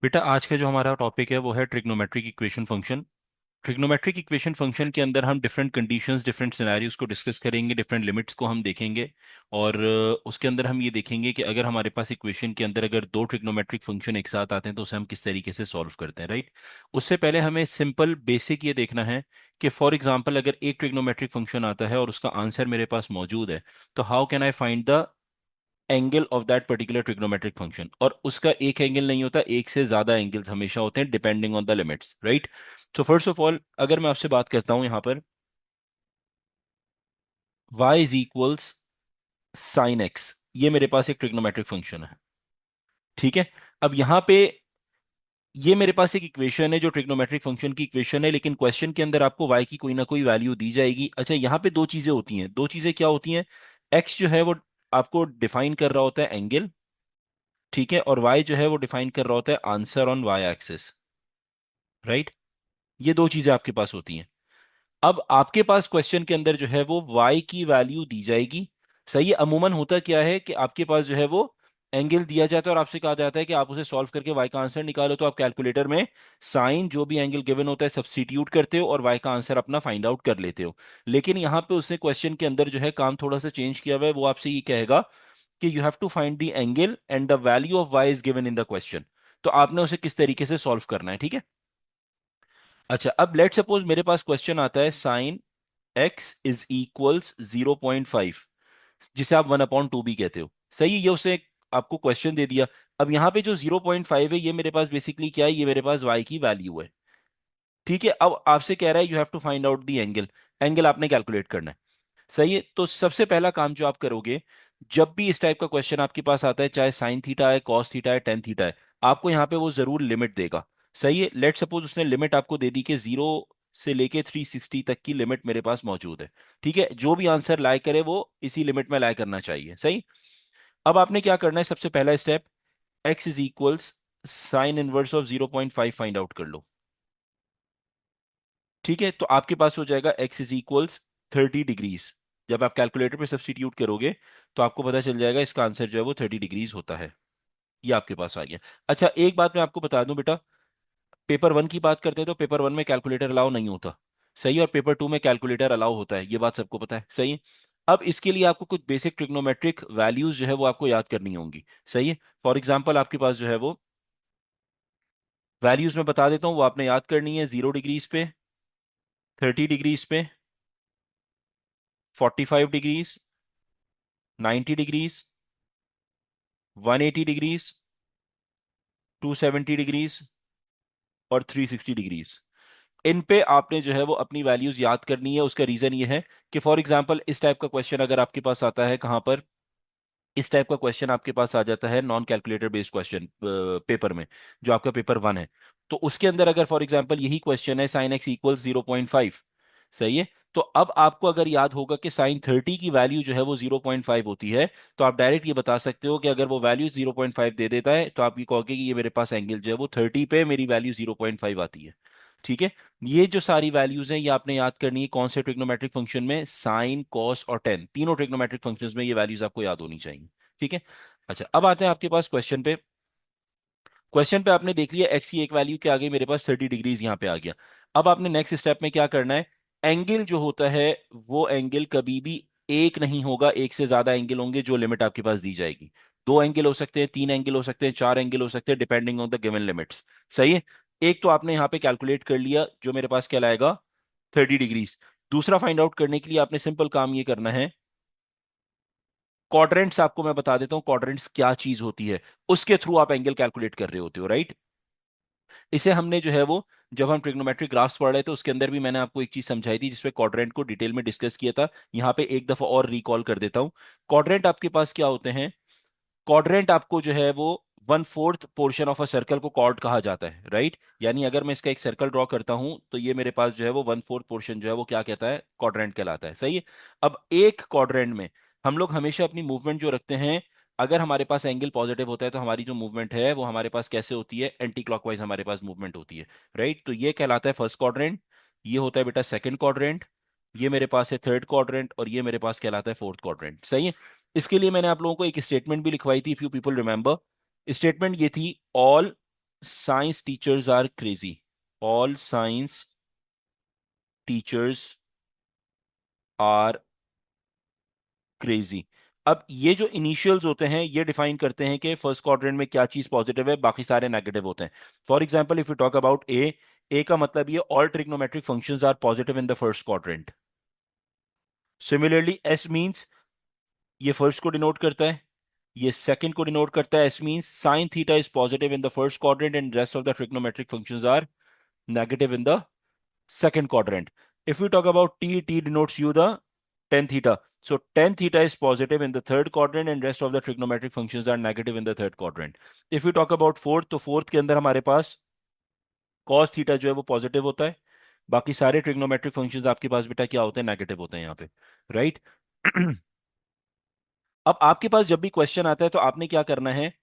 बेटा आज का जो हमारा टॉपिक है वो है trigonometric equation function. Trigonometric equation function के अंदर हम डिफरेंट कंडीशंस डिफरेंट सिनेरियोज को डिस्कस करेंगे, डिफरेंट लिमिट्स को हम देखेंगे। और उसके अंदर हम ये देखेंगे कि अगर हमारे पास इक्वेशन के अंदर अगर दो ट्रिग्नोमेट्रिक फंक्शन एक साथ आते हैं तो उसे हम किस तरीके से सॉल्व करते हैं, राइट। उससे पहले हमें सिंपल बेसिक ये देखना है कि फॉर एग्जांपल अगर एक ट्रिग्नोमेट्रिक फंक्शन आता है और उसका आंसर मेरे पास मौजूद है, तो how can I find the angle of that particular trigonometric function. और उसका एक एंगल नहीं होता, एक से ज्यादा एंगल्स हमेशा होते हैं depending on the limits, right. So first of all अगर मैं आपसे बात करता हूं यहां पर y is equals sine x, ये मेरे पास एक ट्रिग्नोमेट्रिक फंक्शन है, ठीक है। अब यहां पे ये मेरे पास एक इक्वेशन है जो ट्रिग्नोमेट्रिक फंक्शन की इक्वेशन है, लेकिन क्वेश्चन के अंदर आपको y की कोई ना कोई वैल्यू दी जाएगी। अच्छा, यहां पे दो चीजें होती हैं, दो चीजें क्या होती हैं। x जो है वो आपको डिफाइन कर रहा होता है एंगल, ठीक है, और y जो है वो डिफाइन कर रहा होता है answer on y axis, right. ये दो चीजें आपके पास होती हैं। अब आपके पास क्वेश्चन के अंदर जो है वो y की वैल्यू दी जाएगी, सही है। अमूमन होता क्या है कि आपके पास जो है वो एंगल दिया जाता है और आपसे कहा जाता है कि आप उसे सॉल्व करके y का आंसर निकालो, तो आप कैलकुलेटर में साइन जो भी एंगल गिवन होता है सब्स्टिट्यूट करते हो और y का आंसर अपना फाइंड आउट कर लेते हो। लेकिन यहाँ पे उसने क्वेश्चन के अंदर जो है काम थोड़ा सा चेंज किया हुआ है, वो आपसे ये कहेगा कि you have to find the angle and the value of y is given in the question. तो आपने उसे किस तरीके से सॉल्व करना है, ठीक है। अच्छा, अब लेट सपोज मेरे पास क्वेश्चन आता है साइन x इज इक्वल्स 0.5, जिसे आप 1/2 भी कहते हो, सही है। ये उसे आपको क्वेश्चन दे दिया। अब यहाँ पे जो 0.5 है ये मेरे पास बेसिकली क्या है, ये मेरे पास y की वैल्यू है, ठीक है। अब आपसे कह रहा है you have to find out the angle, angle आपने कैलकुलेट करना है, सही है। तो सबसे पहला काम जो आप करोगे, जब भी इस टाइप का क्वेश्चन आपके पास आता है, चाहे साइन थीटा है, कॉस थीटा है, टेन थीटा है, आपको यहाँ पे वो जरूर लिमिट देगा, सही है। लेट सपोज उसने लिमिट आपको दे दी कि 0 से लेके 360 तक की लिमिट मेरे पास मौजूद है, ठीक है। जो भी आंसर लाए करे वो इसी लिमिट में लाए करना चाहिए, सही। अब आपने क्या करना है, सबसे पहला step, x is equals sign inverse of 0.5 find out कर लो, ठीक है। तो आपके पास हो जाएगा एक्स इज इक्वल्स 30 डिग्रीज। जब आप कैलकुलेटर पे सब्स्टिट्यूट करोगे तो आपको पता चल जाएगा इसका आंसर जो है वो 30 डिग्रीज होता है। ये आपके पास आ गया। अच्छा, एक बात मैं आपको बता दूं बेटा, पेपर वन की बात करते हैं तो पेपर वन में कैलकुलेटर अलाउ नहीं होता, सही है, और पेपर टू में कैलकुलेटर अलाउ होता है, ये बात सबको पता है, सही है। अब इसके लिए आपको कुछ बेसिक ट्रिग्नोमेट्रिक वैल्यूज जो है वो आपको याद करनी होंगी, सही है। फॉर एग्जाम्पल आपके पास जो है वो वैल्यूज में बता देता हूं, वो आपने याद करनी है। 0 डिग्रीज पे, 30 डिग्रीज पे, 45 डिग्रीज, 90 डिग्रीज, 180 डिग्रीज, 270 डिग्रीज और 360 डिग्रीज। इन पे आपने जो है वो अपनी वैल्यूज याद करनी है। उसका रीजन ये है कि फॉर एग्जांपल इस टाइप का क्वेश्चन अगर आपके पास आता है, कहां पर, इस टाइप का क्वेश्चन आपके पास आ जाता है non calculator based question paper में, जो आपका पेपर वन है, तो उसके अंदर अगर फॉर एग्जांपल यही क्वेश्चन है साइन एक्स इक्वल 0.5, सही है। तो अब आपको अगर याद होगा कि साइन 30 की वैल्यू जो है वो 0.5 होती है, तो आप डायरेक्ट ये बता सकते हो कि अगर वो वैल्यू 0.5 दे देता है तो आप ये कहोगे कि ये मेरे पास एंगल जो है वो 30 पे मेरी वैल्यू 0.5 आती है, ठीक है। ये जो सारी वैल्यूज हैं ये आपने याद करनी है कौन से ट्रिग्नोमेट्रिक फंक्शन में, साइन, कॉस और टेन, तीनों ट्रिग्नोमेट्रिक फंक्शंस में ये वैल्यूज आपको याद होनी चाहिए, ठीक है। अच्छा, अब आते हैं आपके पास क्वेश्चन पे। क्वेश्चन पे आपने देख लिया एक्स की एक वैल्यू के आगे मेरे पास 30 डिग्रीज यहाँ पे आ गया। अब आपने नेक्स्ट स्टेप में क्या करना है, एंगल जो होता है वो एंगल कभी भी एक नहीं होगा, एक से ज्यादा एंगल होंगे जो लिमिट आपके पास दी जाएगी। दो एंगल हो सकते हैं, तीन एंगल हो सकते हैं, चार एंगल हो सकते हैं, depending on the given limits, सही है। एक तो आपने यहाँ पे कैलकुलेट कर लिया जो मेरे पास क्या लाएगा, 30 डिग्रीज। दूसरा फाइंड आउट करने के लिए आपने सिंपल काम ये करना है, क्वाड्रेंट्स आपको मैं बता देता हूं क्वाड्रेंट्स क्या चीज होती है, उसके थ्रू आप एंगल कैलकुलेट कर रहे होते हो, राइट। इसे हमने जो है वो, जब हम ट्रिग्नोमेट्रिक ग्राफ्स पढ़ रहे थे उसके अंदर भी मैंने आपको एक चीज समझाई थी जिसपे क्वाड्रेंट को डिटेल में डिस्कस किया था। यहाँ पे एक दफा और रिकॉल कर देता हूं। क्वाड्रेंट आपके पास क्या होते हैं, क्वाड्रेंट आपको जो है वो 1/4 पोर्शन ऑफ अ सर्कल को कॉर्ड कहा जाता है, राइट। यानी अगर मैं इसका एक सर्कल ड्रॉ करता हूं तो ये मेरे पास जो है वो 1/4 पोर्शन जो है वो क्या कहता है, क्वाड्रेंट कहलाता है, सही है। अब एक क्वाड्रेंट में हम लोग हमेशा अपनी मूवमेंट जो रखते हैं, अगर हमारे पास एंगल पॉजिटिव होता है तो हमारी जो मूवमेंट है वो हमारे पास कैसे होती है, एंटी क्लॉकवाइज हमारे पास मूवमेंट होती है, राइट। तो ये कहलाता है फर्स्ट क्वाड्रेंट, ये होता है बेटा सेकंड क्वाड्रेंट, ये मेरे पास है थर्ड क्वाड्रेंट और ये मेरे पास कहलाता है फोर्थ क्वाड्रेंट, सही है। इसके लिए मैंने आप लोगों को एक स्टेटमेंट भी लिखवाई थी, if you people remember. Statement ये थी, all science teachers are crazy, all science teachers are crazy. अब ये जो इनिशियल्स होते हैं ये डिफाइन करते हैं कि फर्स्ट क्वाड्रेंट में क्या चीज पॉजिटिव है, बाकी सारे नेगेटिव होते हैं। For example if you talk about A का मतलब ये all trigonometric functions are positive in the first quadrant. Similarly S means ये फर्स्ट को डिनोट करता है, ये सेकंड को डिनोट करता है। S means sine theta is positive in the first quadrant and rest of the trigonometric functions are negative in the second quadrant. If we talk about T denotes you the tan theta. So tan theta is positive in the third quadrant and rest of the trigonometric functions are negative in the third quadrant. If we talk about fourth, तो fourth के अंदर हमारे पास cos theta जो है वो positive होता है, बाकी सारे ट्रिग्नोमेट्रिक फंक्शंस आपके पास बेटा क्या होते हैं, नेगेटिव होते हैं यहाँ पे, राइट। अब आपके पास जब भी क्वेश्चन आता है तो आपने क्या करना है,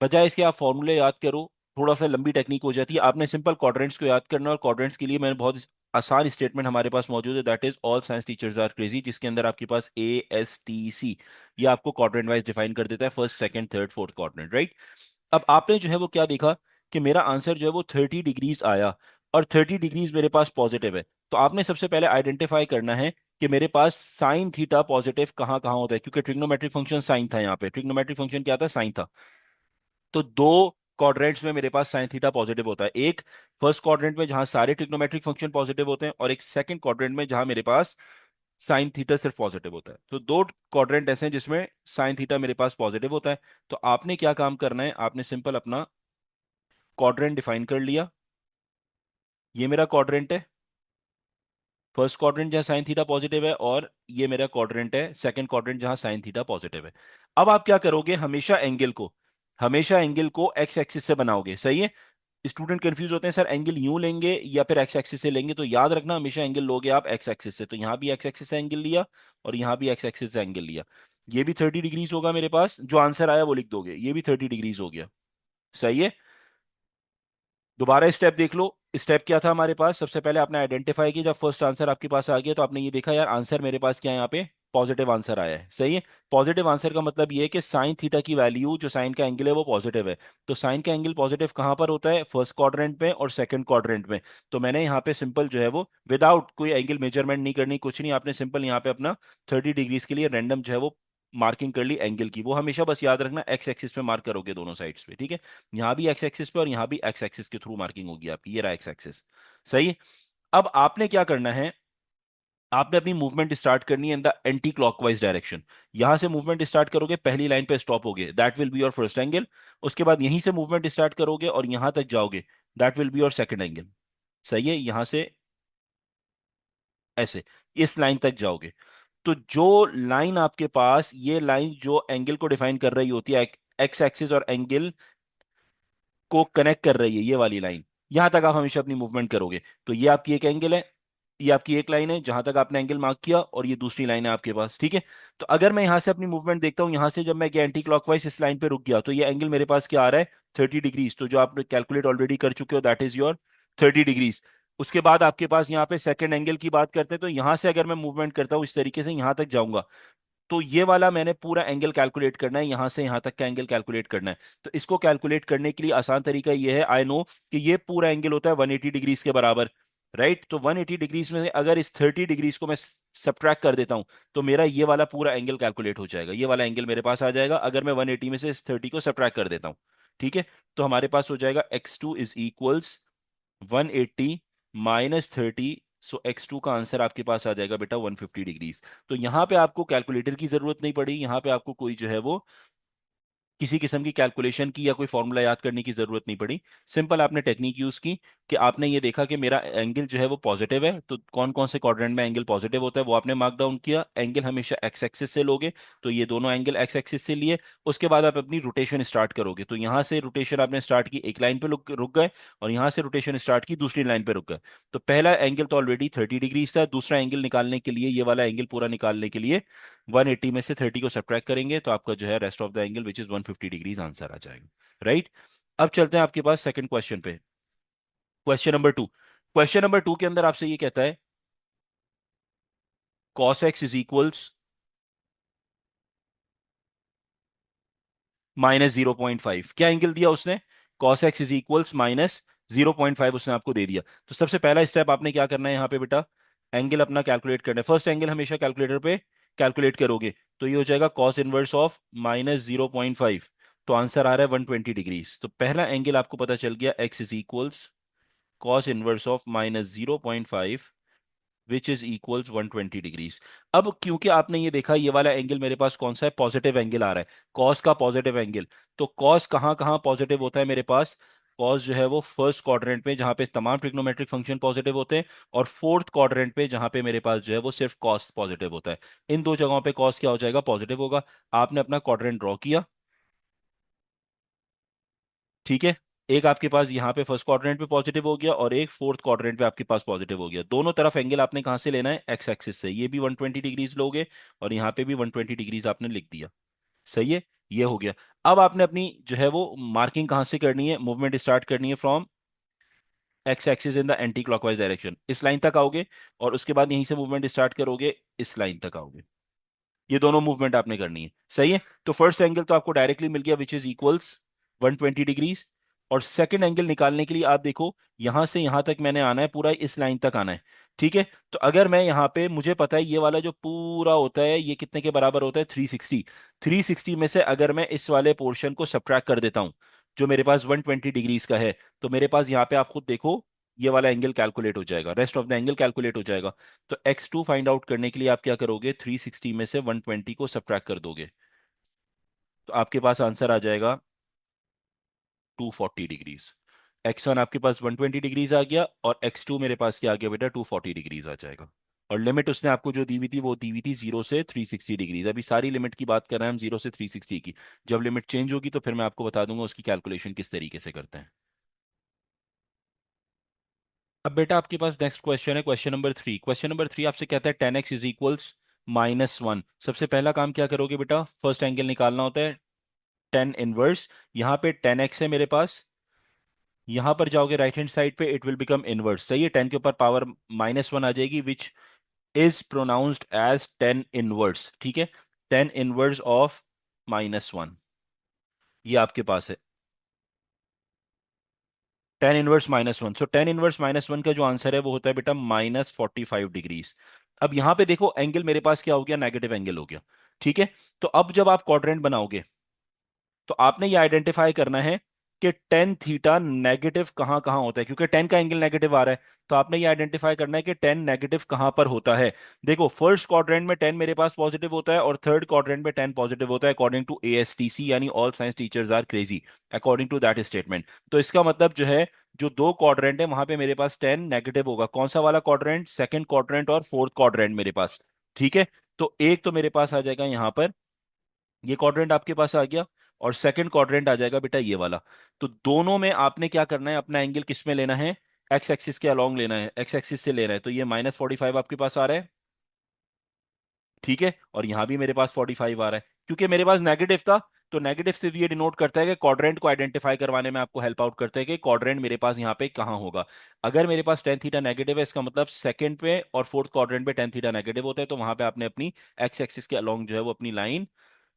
बजाय इसके आप फॉर्मूले याद करो, थोड़ा सा लंबी टेक्निक हो जाती है। आपने सिंपल क्वाड्रेंट्स को याद करना है, और क्वाड्रेंट्स के लिए मैंने बहुत आसान स्टेटमेंट हमारे पास मौजूद है, that is all science teachers are crazy, जिसके अंदर आपके पास ASTC ये आपको क्वाड्रेंट वाइज डिफाइन कर देता है, first second third fourth quadrant, right. अब आपने जो है वो क्या देखा कि मेरा आंसर जो है वो 30 डिग्रीज आया, और 30 डिग्रीज मेरे पास पॉजिटिव है। तो आपने सबसे पहले आइडेंटिफाई करना है कि मेरे पास साइन थीटा पॉजिटिव कहाँ कहाँ होता है, क्योंकि ट्रिग्नोमेट्रिक फंक्शन साइन था, यहाँ पे ट्रिग्नोमेट्रिक फंक्शन क्या था, साइन था। तो दो क्वाड्रेंट्स में मेरे पास साइन थीटा पॉजिटिव होता है, एक फर्स्ट क्वाड्रेंट में जहां सारे ट्रिग्नोमेट्रिक फंक्शन पॉजिटिव होते हैं, और एक सेकंड क्वाड्रेंट में जहां मेरे पास साइन थीटा सिर्फ पॉजिटिव होता है। तो दो क्वाड्रेंट ऐसे हैं जिसमें साइन थीटा मेरे पास पॉजिटिव होता है। तो आपने क्या काम करना है, आपने सिंपल अपना क्वाड्रेंट डिफाइन कर लिया, ये मेरा क्वाड्रेंट है, फर्स्ट क्वाड्रेंट जहां साइन थीटा पॉजिटिव है, और ये मेरा क्वाड्रेंट है सेकंड क्वाड्रेंट जहां साइन थीटा पॉजिटिव है। अब आप क्या करोगे, हमेशा एंगल को एक्स एक्सिस से बनाओगे, सही है। स्टूडेंट कंफ्यूज होते हैं सर एंगल यूं लेंगे या फिर एक्स एक्सिस से लेंगे, तो याद रखना हमेशा एंगल लोगे आप एक्स एक्सिस से। तो यहां भी एक्स एक्सिस से एंगल लिया, और यहां भी एक्स एक्सिस से एंगल लिया, ये भी 30 डिग्रीज होगा मेरे पास, जो आंसर आया वो लिख दोगे, ये भी 30 डिग्रीज हो गया, सही है। दोबारा स्टेप देख लो, स्टेप क्या था हमारे पास, सबसे पहले आपने आइडेंटिफाई किया, जब फर्स्ट आंसर आपके पास आ गया तो आपने ये देखा यार आंसर मेरे पास क्या है, यहाँ पे पॉजिटिव आंसर आया है, सही है। पॉजिटिव आंसर का मतलब ये है कि साइन थीटा की वैल्यू जो साइन का एंगल है वो पॉजिटिव है। तो साइन का एंगल पॉजिटिव कहां पर होता है, फर्स्ट क्वाड्रेंट में और सेकंड क्वाड्रेंट में। तो मैंने यहाँ पे सिंपल जो है वो विदाउट कोई एंगल मेजरमेंट नहीं करनी, कुछ नहीं, आपने सिंपल यहाँ पे अपना 30 डिग्रीज के लिए रैंडम जो है वो मार्किंग कर ली एंगल की। वो हमेशा बस याद रखना एक्स एक्सिस पे मार्क करोगे दोनों साइड्स पे, ठीक है। यहाँ भी एक्स एक्सिस पे और यहाँ भी एक्स एक्सिस के थ्रू मार्किंग होगी आपकी, ये रहा एक्स एक्सिस, सही है। अब आपने क्या करना है, आपने अपनी मूवमेंट स्टार्ट करनी है in the anti clockwise direction. यहां से मूवमेंट स्टार्ट करोगे, पहली लाइन पे स्टॉप होगे, that will be your first angle. उसके बाद यहीं से मूवमेंट स्टार्ट करोगे और यहां तक जाओगे, that will be your second angle, सही है। यहां से ऐसे इस लाइन तक जाओगे, तो जो लाइन आपके पास, ये लाइन जो एंगल को डिफाइन कर रही होती है, एक्स एक्सिस और एंगल को कनेक्ट कर रही है, ये वाली लाइन, यहां तक आप हमेशा अपनी मूवमेंट करोगे। तो ये आपकी एक एंगल है, ये आपकी एक लाइन है जहां तक आपने एंगल मार्क किया, और ये दूसरी लाइन है आपके पास, ठीक है। तो अगर मैं यहां से अपनी मूवमेंट देखता हूं, यहां से जब मैं एंटी क्लॉकवाइज इस लाइन पे रुक गया, तो ये एंगल मेरे पास क्या आ रहा है, 30 डिग्रीज। तो जो आप कैलकुलेट ऑलरेडी कर चुके हो, दैट इज योर 30 डिग्रीज। उसके बाद आपके पास यहाँ पे सेकंड एंगल की बात करते हैं, तो यहां से अगर मैं मूवमेंट करता हूं इस तरीके से यहां तक जाऊंगा, तो ये वाला मैंने पूरा एंगल कैलकुलेट करना है, यहां से यहां तक का एंगल कैलकुलेट करना है। तो इसको कैलकुलेट करने के लिए आसान तरीका ये है, आई नो कि ये पूरा एंगल होता है 180 डिग्रीज के बराबर, राइट। तो 180 डिग्रीज में से अगर इस 30 डिग्रीज को मैं सब्ट्रैक्ट कर देता हूं, तो मेरा ये वाला पूरा एंगल कैलकुलेट हो जाएगा, ये वाला एंगल मेरे पास आ जाएगा अगर मैं 180 में से इस 30 को सब्ट्रैक्ट कर देता हूं, ठीक है। तो हमारे पास हो जाएगा x2 is equals 180 - 30। So x2 का आंसर आपके पास आ जाएगा बेटा 150 डिग्रीज। तो यहां पे आपको कैलकुलेटर की जरूरत नहीं पड़ी, यहां पे आपको कोई जो है वो किसी किस्म की कैलकुलेशन की या कोई फॉर्मूला याद करने की जरूरत नहीं पड़ी। सिंपल आपने टेक्निक यूज की कि आपने ये देखा कि मेरा एंगल जो है वो पॉजिटिव है, तो कौन कौन से क्वाड्रेंट में एंगल पॉजिटिव होता है वो आपने मार्क डाउन किया। एंगल हमेशा एक्स एक्सिस से लोगे, तो ये दोनों एंगल एक्स एक्सिस से लिए। उसके बाद आप अपनी रोटेशन स्टार्ट करोगे, तो यहां से रोटेशन आपने स्टार्ट की, एक लाइन पे रुक रुक गए, और यहां से रोटेशन स्टार्ट की, दूसरी लाइन पे रुक गए। तो पहला एंगल तो ऑलरेडी 30 डिग्रीज था, दूसरा एंगल निकालने के लिए, ये वाला एंगल पूरा निकालने के लिए 180 में से 30 को सब्ट्रैक्ट करेंगे, तो आपका जो है rest of the angle which is 150 degrees answer आ जाएगा, राइट। अब चलते हैं आपके पास सेकंड क्वेश्चन पे, क्वेश्चन नंबर 2। क्वेश्चन नंबर 2 के अंदर आपसे ये कहता है cos x इज इक्वल्स -0.5। क्या एंगल दिया उसने, cos x is equals minus 0.5 उसने आपको दे दिया। तो सबसे पहला स्टेप आपने क्या करना है यहाँ पे बेटा, एंगल अपना कैलकुलेट करना है। फर्स्ट एंगल हमेशा कैलकुलेटर पे कैलकुलेट करोगे, तो ये हो जाएगा कॉस इनवर्स ऑफ -0.5। तो आंसर आ रहा है 120 डिग्रीज। तो पहला एंगल आपको पता चल गया, x is equals cos inverse of -0.5 which is equals 120 degrees. अब क्योंकि आपने ये देखा ये वाला एंगल मेरे पास कौन सा है, पॉजिटिव एंगल आ रहा है, कॉस का पॉजिटिव एंगल। तो कॉस कहाँ कहाँ पॉजिटिव होता है मेरे पास, कॉस जो है वो फर्स्ट क्वाड्रेंट में जहां पे तमाम ट्रिग्नोमेट्रिक फंक्शन पॉजिटिव होते हैं, और फोर्थ क्वाड्रेंट पे जहां पे मेरे पास जो है वो सिर्फ कॉस पॉजिटिव होता है। इन दो जगहों पे कॉस क्या हो जाएगा, पॉजिटिव होगा। आपने अपना क्वाड्रेंट ड्रॉ किया, ठीक है। एक आपके पास यहाँ पे फर्स्ट क्वाड्रेंट पे पॉजिटिव हो गया, और एक फोर्थ क्वाड्रेंट पे आपके पास पॉजिटिव हो गया। दोनों तरफ एंगल आपने कहाँ से लेना है, एक्स एक्सिस से। ये भी 120 डिग्रीज लोगे, और यहाँ पे भी 120 डिग्रीज आपने लिख दिया। सही है, ये हो गया। अब आपने अपनी जो है वो मार्किंग कहाँ से करनी है, मूवमेंट स्टार्ट करनी है from x axis in the anti clockwise direction. इस लाइन तक आओगे, और उसके बाद यहीं से मूवमेंट स्टार्ट करोगे, इस लाइन तक आओगे। ये दोनों मूवमेंट आपने करनी है। सही है, तो फर्स्ट एंगल तो आपको डायरेक्टली मिल गया विच इज इक्वल्स 120 डिग्रीज। और सेकंड एंगल निकालने के लिए आप देखो, यहां से यहां तक मैंने आना है, पूरा इस लाइन तक आना है। ठीक है, तो अगर मैं यहाँ पे, मुझे पता है ये वाला जो पूरा होता है ये कितने के बराबर होता है, 360। 360 में से अगर मैं इस वाले पोर्शन को सब्ट्रैक्ट कर देता हूं जो मेरे पास 120 डिग्रीज का है, तो मेरे पास यहाँ पे आप खुद देखो ये वाला एंगल कैलकुलेट हो जाएगा, rest of the angle calculate हो जाएगा। तो x2 फाइंड आउट करने के लिए आप क्या करोगे, 360 में से 120 को सब्ट्रैक्ट कर दोगे, तो आपके पास आंसर आ जाएगा 240 डिग्रीज। x1 आपके पास 120 डिग्रीज आ गया, और x2 मेरे पास क्या आ गया बेटा, 240 डिग्रीज आ जाएगा। और लिमिट उसने आपको जो दी हुई थी वो दी हुई थी 0 से 360 डिग्रीज। अभी सारी लिमिट की बात कर रहे हैं हम 0 से 360 की। जब लिमिट चेंज होगी तो फिर मैं आपको बता दूंगा उसकी कैलकुलेशन किस तरीके से करते हैं। अब बेटा आपके पास नेक्स्ट क्वेश्चन है, क्वेश्चन नंबर थ्री आपसे कहता है 10x इज इक्वल्स -1। सबसे पहला काम क्या करोगे बेटा, फर्स्ट एंगल निकालना होता है, 10 इनवर्स। यहाँ पे 10x है मेरे पास, यहां पर जाओगे राइट हैंड साइड पे, इट विल बिकम इनवर्स। सही है, 10 के ऊपर पावर -1 आ जाएगी, which is pronounced as 10 inverse. ठीक है, 10 इनवर्स ऑफ -1, ये आपके पास है 10 इनवर्स -1। सो 10 इनवर्स -1 का जो आंसर है वो होता है बेटा -45 डिग्रीज। अब यहां पे देखो एंगल मेरे पास क्या हो गया, नेगेटिव एंगल हो गया। ठीक है, तो अब जब आप क्वाड्रेंट बनाओगे तो आपने ये आइडेंटिफाई करना है कि टेन थीटा नेगेटिव कहां कहां होता है, क्योंकि 10 का एंगल नेगेटिव आ रहा है। तो आपने ये आइडेंटिफाई करना है कि 10 नेगेटिव कहां पर होता है। देखो फर्स्ट क्वाड्रेंट में 10 मेरे पास पॉजिटिव होता है, और थर्ड क्वाड्रेंट में 10 पॉजिटिव होता है, अकॉर्डिंग टू एएसटीसी, यानी all science teachers are crazy, according to that statement. तो इसका मतलब जो है, जो दो क्वाड्रेंट है वहां पे मेरे पास 10 नेगेटिव होगा। कौन सा वाला क्वाड्रेंट, सेकंड क्वाड्रेंट और फोर्थ क्वाड्रेंट मेरे पास। ठीक है, तो एक तो मेरे पास आ जाएगा यहां पर, ये क्वाड्रेंट आपके पास आ गया, और सेकंड क्वाड्रेंट आ जाएगा बेटा ये वाला। तो दोनों में आपने क्या करना है, अपना एंगल किस में लेना है, एक्स एक्सिस के अलोंग लेना है, एक्स एक्सिस से लेना है। तो ये -45 आपके पास आ रहा है, ठीक है, और यहां भी मेरे पास 45 आ रहा है, क्योंकि मेरे पास नेगेटिव था। तो नेगेटिव से ये डिनोट करता है कि क्वाड्रेंट को आइडेंटिफाई करवाने में आपको हेल्प आउट करता है कि क्वाड्रेंट मेरे पास यहाँ पे कहाँ होगा। अगर मेरे पास 10 थीटा नेगेटिव है, इसका मतलब सेकंड पे और फोर्थ क्वाड्रेंट पे 10 थीटा नेगेटिव होता है, तो वहां पे आपने अपनी एक्स एक्सिस के अलोंग जो है वो अपनी लाइन,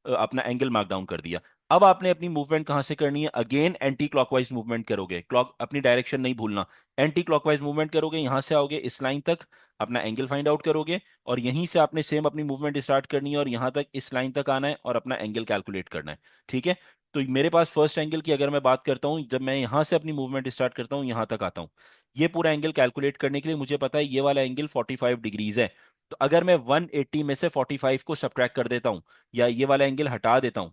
अपना एंगल मार्क डाउन कर दिया। अब आपने अपनी मूवमेंट कहां से करनी है, अगेन एंटी क्लॉकवाइज मूवमेंट करोगे, क्लॉक अपनी डायरेक्शन नहीं भूलना। एंटी क्लॉकवाइज मूवमेंट करोगे, यहां से आओगे इस लाइन तक, अपना एंगल फाइंड आउट करोगे, और यहीं से आपने सेम अपनी मूवमेंट स्टार्ट करनी है, और यहां तक इस लाइन तक आना है, और अपना एंगल कैलकुलेट करना है। ठीक है, तो मेरे पास फर्स्ट एंगल की अगर मैं बात करता हूं, जब मैं यहां से अपनी मूवमेंट स्टार्ट करता हूं यहां तक आता हूं, ये पूरा एंगल कैलकुलेट करने के लिए मुझे पता है ये वाला एंगल 45 डिग्रीज है। तो अगर मैं 180 में से 45 को सब्ट्रैक्ट कर देता हूं, या ये वाला एंगल हटा देता हूं,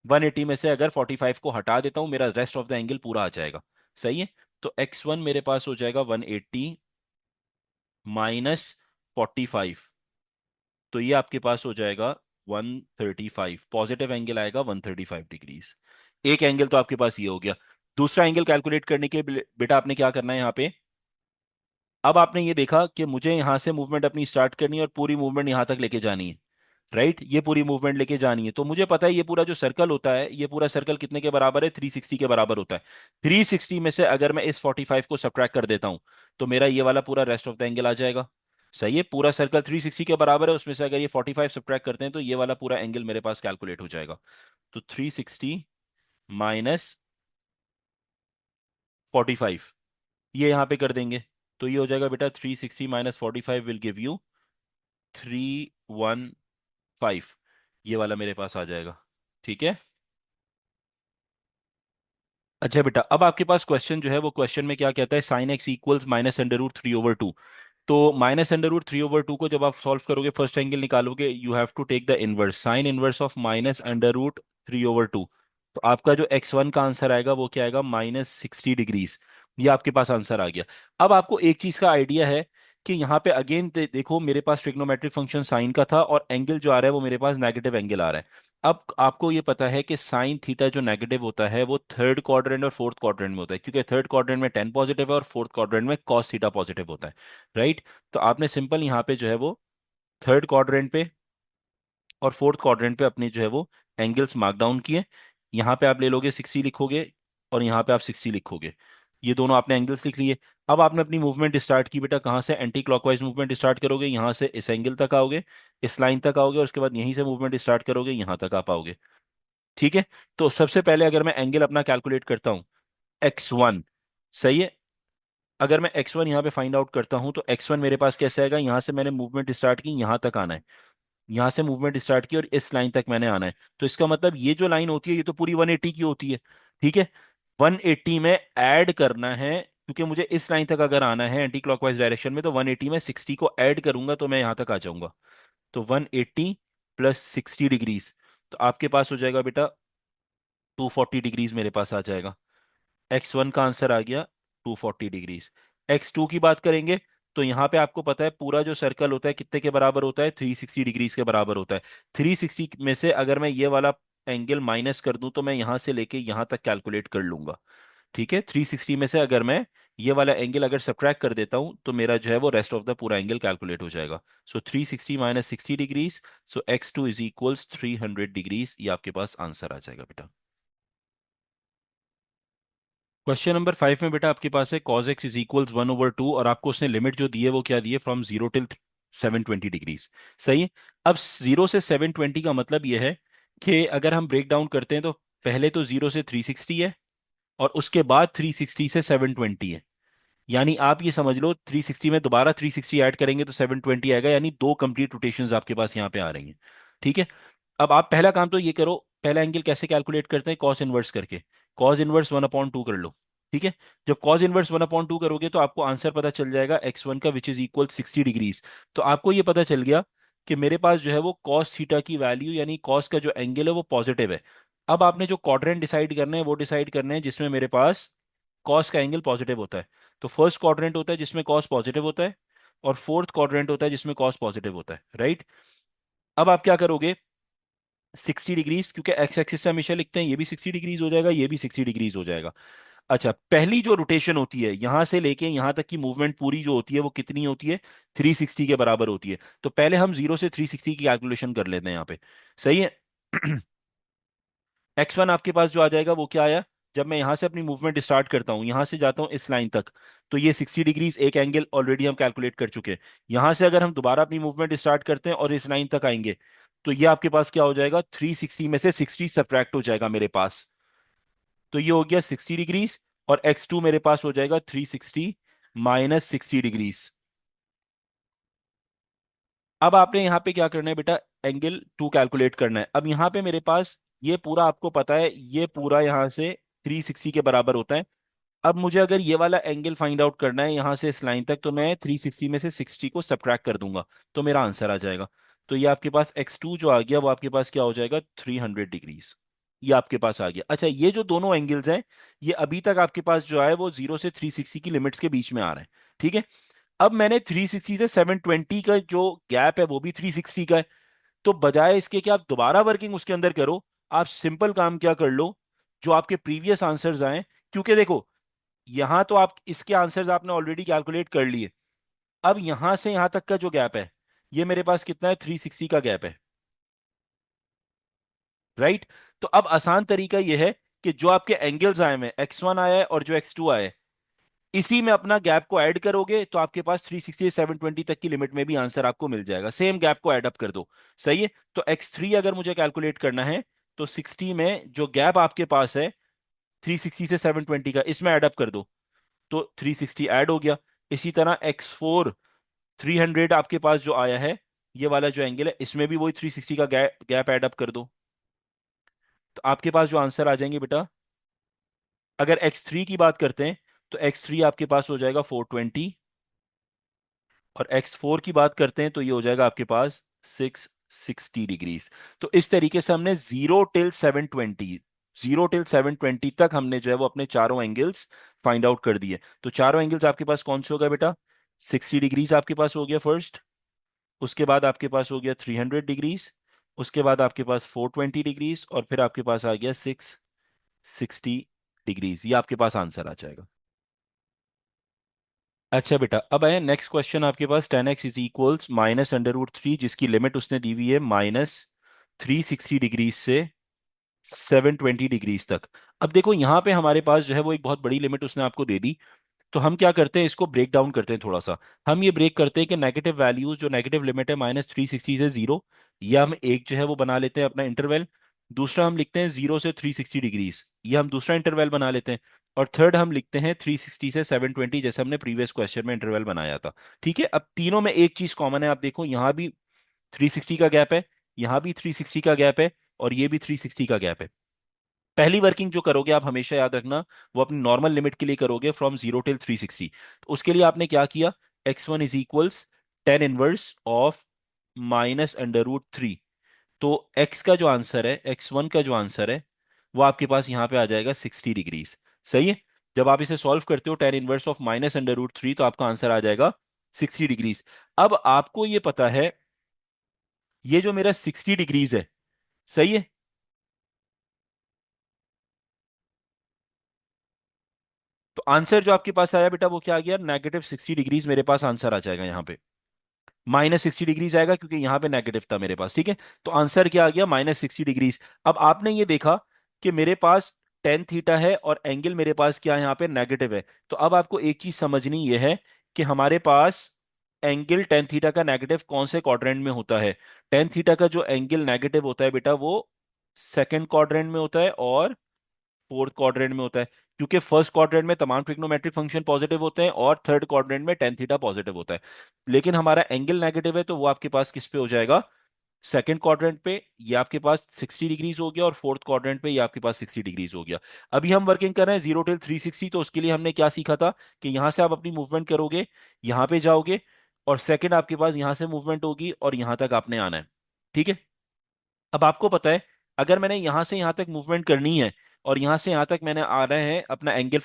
180 में से अगर 45 को हटा देता हूं, मेरा रेस्ट ऑफ द एंगल पूरा आ जाएगा। सही है, तो x1 मेरे पास हो जाएगा 180 -45। तो ये आपके पास हो जाएगा 135, पॉजिटिव एंगल आएगा 135 डिग्रीज। एक एंगल तो आपके पास ये हो गया। दूसरा एंगल कैलकुलेट करने के बेटा आपने क्या करना है यहाँ पे, अब आपने ये देखा कि मुझे यहां से मूवमेंट अपनी स्टार्ट करनी है और पूरी मूवमेंट यहां तक लेके जानी है। राइट, ये पूरी मूवमेंट लेके जानी है, तो मुझे पता है ये पूरा जो सर्कल होता है, ये पूरा सर्कल कितने के बराबर है, 360 के बराबर होता है। 360 में से अगर मैं इस 45 को सब्ट्रैक्ट कर देता हूं, तो मेरा ये वाला पूरा रेस्ट ऑफ द एंगल आ जाएगा। सही है, पूरा सर्कल 360 के बराबर है, उसमें से अगर ये 45 सब्ट्रैक्ट करते हैं तो ये वाला पूरा एंगल मेरे पास कैलकुलेट हो जाएगा। तो 360 माइनस 45, ये यहाँ पे कर देंगे। तो ये हो जाएगा बेटा 360 माइनस 45 विल गिव यू 315, ये वाला मेरे पास आ जाएगा। ठीक है। अच्छा बेटा, अब आपके पास क्वेश्चन जो है वो क्वेश्चन में क्या कहता है, sine x equals minus under root 3/2। तो माइनस अंडर रूट 3/2 को जब आप सॉल्व करोगे, फर्स्ट एंगल निकालोगे, you have to take the inverse, sine inverse of minus under root 3/2। तो आपका जो x1 का आंसर आएगा वो क्या आएगा, -60 डिग्रीज। ये आपके पास आंसर आ गया। अब आपको एक चीज का आइडिया है कि यहाँ पे अगेन देखो, मेरे पास ट्रिग्नोमेट्रिक फंक्शन साइन का था और एंगल जो आ रहा है वो मेरे पास नेगेटिव एंगल आ रहा है। अब आपको ये पता है कि साइन थीटा जो नेगेटिव होता है वो थर्ड क्वाड्रेंट और फोर्थ क्वाड्रेंट में होता है, क्योंकि थर्ड क्वाड्रेंट में टेन पॉजिटिव है और फोर्थ क्वाड्रेंट में कॉस थीटा पॉजिटिव होता है। राइट। तो आपने सिंपल यहाँ पे जो है वो थर्ड क्वाड्रेंट पे और फोर्थ क्वाड्रेंट पे अपने जो है वो एंगल्स मार्क डाउन किए। यहाँ पे आप ले लोगे 60 लिखोगे और यहाँ पे आप 60 लिखोगे। ये दोनों आपने एंगल्स लिख लिए। अब आपने अपनी मूवमेंट स्टार्ट की बेटा, कहाँ से, एंटी क्लॉकवाइज मूवमेंट स्टार्ट करोगे, यहाँ से इस एंगल तक आओगे, इस लाइन तक आओगे और उसके बाद यहीं से मूवमेंट स्टार्ट करोगे, यहाँ तक आ पाओगे। ठीक है। तो सबसे पहले अगर मैं एंगल अपना कैलकुलेट करता हूँ, x1, सही है। अगर मैं x1 यहाँ पे फाइंड आउट करता हूँ तो x1 मेरे पास कैसे आएगा, यहाँ से मैंने मूवमेंट स्टार्ट की, यहाँ तक आना है, यहां से मूवमेंट स्टार्ट की और इस लाइन तक मैंने आना है। तो इसका मतलब ये जो लाइन होती है ये तो पूरी 180 की होती है। ठीक है। 180 में ऐड करना है, क्योंकि मुझे इस लाइन तक अगर आना है एंटी क्लॉकवाइज डायरेक्शन में, तो 180 में 60 को ऐड करूंगा तो मैं यहां तक आ जाऊंगा। तो 180 प्लस 60 डिग्रीज, तो आपके पास हो जाएगा बेटा 240 डिग्रीज मेरे पास आ जाएगा। x1 का आंसर आ गया 240 डिग्रीज। x2 की बात करेंगे तो यहाँ पे आपको पता है पूरा जो सर्कल होता है कितने के बराबर होता है, 360 डिग्रीज के बराबर होता है। 360 में से अगर मैं ये वाला एंगल माइनस कर दूं तो मैं यहां से लेके यहां तक कैलकुलेट कर लूंगा। ठीक है। 360 में से अगर मैं ये वाला एंगल अगर सब्ट्रैक्ट कर देता हूं तो मेरा जो है वो रेस्ट ऑफ द पूरा एंगल कैलकुलेट हो जाएगा। सो 360 minus 60 degrees, so x2 is equals 300 degrees. ये आपके पास आंसर आ जाएगा बेटा। क्वेश्चन नंबर 5 में बेटा आपके पास है cos x इज इक्वल्स 1/2 और आपको उसने लिमिट जो दी है वो क्या दी है, फ्रॉम 0 टिल 720 डिग्रीज। सही है। अब 0 से 720 का मतलब ये है कि अगर हम ब्रेक डाउन करते हैं तो पहले तो 0 से 360 है और उसके बाद 360 से 720 है। यानी आप ये समझ लो 360 में दोबारा 360 ऐड करेंगे तो 720 आएगा, यानी दो कंप्लीट रोटेशंस आपके पास यहाँ पे आ रही हैं। ठीक है। अब आप पहला काम तो ये करो, पहला एंगल कैसे कैलकुलेट करते हैं, कॉस इनवर्स करके। कॉस इनवर्स 1/2 कर लो। ठीक है। जब कॉस इनवर्स 1/2 करोगे तो आपको आंसर पता चल जाएगा x1 का, विच इज इक्वल 60 डिग्रीज। तो आपको ये पता चल गया कि मेरे पास जो है वो कॉस थीटा की वैल्यू यानी कॉस का जो एंगल है वो पॉजिटिव है। अब आपने जो क्वाड्रेंट डिसाइड करना है वो डिसाइड करना है जिसमें मेरे पास कॉस का एंगल पॉजिटिव होता है। तो फर्स्ट क्वाड्रेंट होता है जिसमें कॉस पॉजिटिव होता है और फोर्थ क्वाड्रेंट होता है जिसमें कॉस पॉजिटिव होता है। राइट। अब आप क्या करोगे, 60 डिग्रीज, क्योंकि एक्स एक्सिस से हमेशा लिखते हैं, ये भी 60 डिग्रीज हो जाएगा, ये भी 60 डिग्रीज हो जाएगा। अच्छा, पहली जो रोटेशन होती है यहां से लेके यहां तक की मूवमेंट पूरी जो होती है वो कितनी होती है, 360 के बराबर होती है। तो पहले हम 0 से 360 की कैलकुलेशन कर लेते हैं यहाँ पे। सही है। x1 आपके पास जो आ जाएगा वो क्या आया, जब मैं यहां से अपनी मूवमेंट स्टार्ट करता हूं, यहां से जाता हूं इस लाइन तक, तो ये 60 डिग्रीज एक एंगल ऑलरेडी हम कैलकुलेट कर चुके हैं। यहां से अगर हम दोबारा अपनी मूवमेंट स्टार्ट करते हैं और इस लाइन तक आएंगे तो ये आपके पास क्या हो जाएगा, 360 में से 60 सब्ट्रैक्ट हो जाएगा मेरे पास। तो ये हो गया 60 डिग्रीज और x2 मेरे पास हो जाएगा 360 माइनस 60 डिग्रीज। अब आपने यहाँ पे क्या करना है बेटा, एंगल 2 कैलकुलेट करना है। अब यहाँ पे मेरे पास ये पूरा आपको पता है, ये पूरा यहाँ से 360 के बराबर होता है। अब मुझे अगर ये वाला एंगल फाइंड आउट करना है यहाँ से इस लाइन तक, तो मैं 360 में से 60 को सब्ट्रैक्ट कर दूंगा तो मेरा आंसर आ जाएगा। तो ये आपके पास x2 जो आ गया वो आपके पास क्या हो जाएगा, 300 डिग्रीज। ये आपके पास आ गया। अच्छा, ये जो दोनों एंगल्स हैं ये अभी तक आपके पास जो है वो 0 से 360 की लिमिट्स के बीच में आ रहे हैं। ठीक है। अब मैंने 360 से 720 का जो गैप है वो भी 360 का है। तो बजाय इसके कि आप दोबारा वर्किंग उसके अंदर करो, आप सिंपल काम क्या कर लो, जो आपके प्रीवियस आंसर्स आए, क्योंकि देखो यहां तो आप इसके आंसर्स आपने ऑलरेडी कैलकुलेट कर लिए। अब यहां से यहां तक का जो गैप है ये मेरे पास कितना है, 360 का गैप है। राइट। तो अब आसान तरीका यह है कि जो आपके एंगल्स आए हैं, x1 आया है और जो x2 आया है, इसी में अपना गैप को ऐड करोगे तो आपके पास 360 से 720 तक की लिमिट में भी आंसर आपको मिल जाएगा। सेम गैप को ऐड अप कर दो। सही है। तो x3 अगर मुझे कैलकुलेट करना है तो 60 में जो गैप आपके पास है 360 से 720 का, इसमें ऐड अप कर दो। तो 360 ऐड हो गया। इसी तरह X4 300 आपके पास जो आया है, ये वाला जो एंगल है, इसमें भी वही 360 का गैप गैप ऐड अप कर दो। तो आपके पास जो आंसर आ जाएंगे बेटा, अगर X3 की बात करते हैं तो X3 आपके पास हो जाएगा 420, और X4 की बात करते हैं तो ये हो जाएगा आपके पास 660 डिग्रीज। तो इस तरीके से हमने 0 till 720 तक हमने जो है वो अपने चारों एंगल्स फाइंड आउट कर दिए। तो चारों एंगल्स आपके पास कौन से हो गए बेटा? 60 डिग्रीज आपके पास हो गया फर्स्ट, उसके बाद आपके पास हो गया 300 डिग्रीज, उसके बाद आपके पास 420 डिग्रीज, और फिर आपके पास आ गया 660 डिग्रीज। ये आपके पास आंसर आ जाएगा। अच्छा बेटा, अब आए नेक्स्ट क्वेश्चन आपके पास। 10x इज इक्वल्स -√3, जिसकी लिमिट उसने दी हुई है -360 डिग्रीज से 720 डिग्रीज तक। अब देखो यहाँ पे हमारे पास जो है वो एक बहुत बड़ी लिमिट उसने आपको दे दी। तो हम क्या करते हैं, इसको ब्रेक डाउन करते हैं थोड़ा सा। हम ये ब्रेक करते हैं कि नेगेटिव वैल्यूज, जो नेगेटिव लिमिट है -360 से 0, ये हम एक जो है वो बना लेते हैं अपना इंटरवल। दूसरा हम लिखते हैं 0 से 360 डिग्रीज, ये हम दूसरा इंटरवल बना लेते हैं। और थर्ड हम लिखते हैं 360 से 720, जैसे हमने प्रीवियस क्वेश्चन में इंटरवल बनाया था। ठीक है, अब तीनों में एक चीज कॉमन है, आप देखो यहाँ भी 360 का गैप है, यहाँ भी 360 का गैप है, और ये भी 360 का गैप है। पहली वर्किंग जो करोगे आप हमेशा याद रखना, वो अपनी नॉर्मल लिमिट के लिए करोगे फ्रॉम 0 till 360। तो उसके लिए आपने क्या किया, x1 is equals 10 inverse of -√3। तो x का जो आंसर है, x1 का जो आंसर है, वो आपके पास यहां पे आ जाएगा 60 डिग्रीज। सही है। जब आप इसे सॉल्व करते हो 10 इनवर्स ऑफ -√3, तो आपका आंसर आ जाएगा 60 डिग्रीज। अब आपको ये पता है, ये जो मेरा 60 डिग्रीज है, सही है, तो आंसर जो आपके पास आया बेटा वो क्या आ गया, -60 डिग्रीज मेरे पास आंसर आ जाएगा यहाँ पे। -60 डिग्रीज आएगा क्योंकि यहाँ पे नेगेटिव था मेरे पास। ठीक है, तो आंसर क्या आ गया, -60 डिग्रीज। अब आपने ये देखा कि मेरे पास tan थीटा है और एंगल मेरे पास क्या है, यहाँ पे नेगेटिव है। तो अब आपको एक चीज समझनी ये है कि हमारे पास एंगल tan थीटा का नेगेटिव कौन से क्वाड्रेंट में होता है। tan थीटा का जो एंगल नेगेटिव होता है बेटा, वो सेकंड क्वाड्रेंट में होता है और फोर्थ क्वाड्रेंट में होता है। क्योंकि फर्स्ट क्वाड्रेंट में तमाम ट्रिग्नोमेट्रिक फंक्शन पॉजिटिव होते हैं और थर्ड क्वाड्रेंट में tan थीटा पॉजिटिव होता है। लेकिन हमारा एंगल नेगेटिव है, तो वो आपके पास किस पे हो जाएगा, सेकंड क्वाड्रेंट पे। ये आपके पास 60 डिग्रीज हो गया, और फोर्थ क्वाड्रेंट पे ये आपके पास 60 डिग्रीज हो गया। अभी हम वर्किंग कर रहे हैं 0 till 360। तो उसके लिए हमने क्या सीखा था कि यहां से आप अपनी मूवमेंट करोगे, यहां पे जाओगे, और सेकंड आपके पास यहां से मूवमेंट होगी और यहां तक आपने आना है। ठीक है, अब आपको पता है, अगर मैंने यहां से यहां तक मूवमेंट करनी है और यहां से यहां तक मैंने आ रहे हैं अपना एंगल,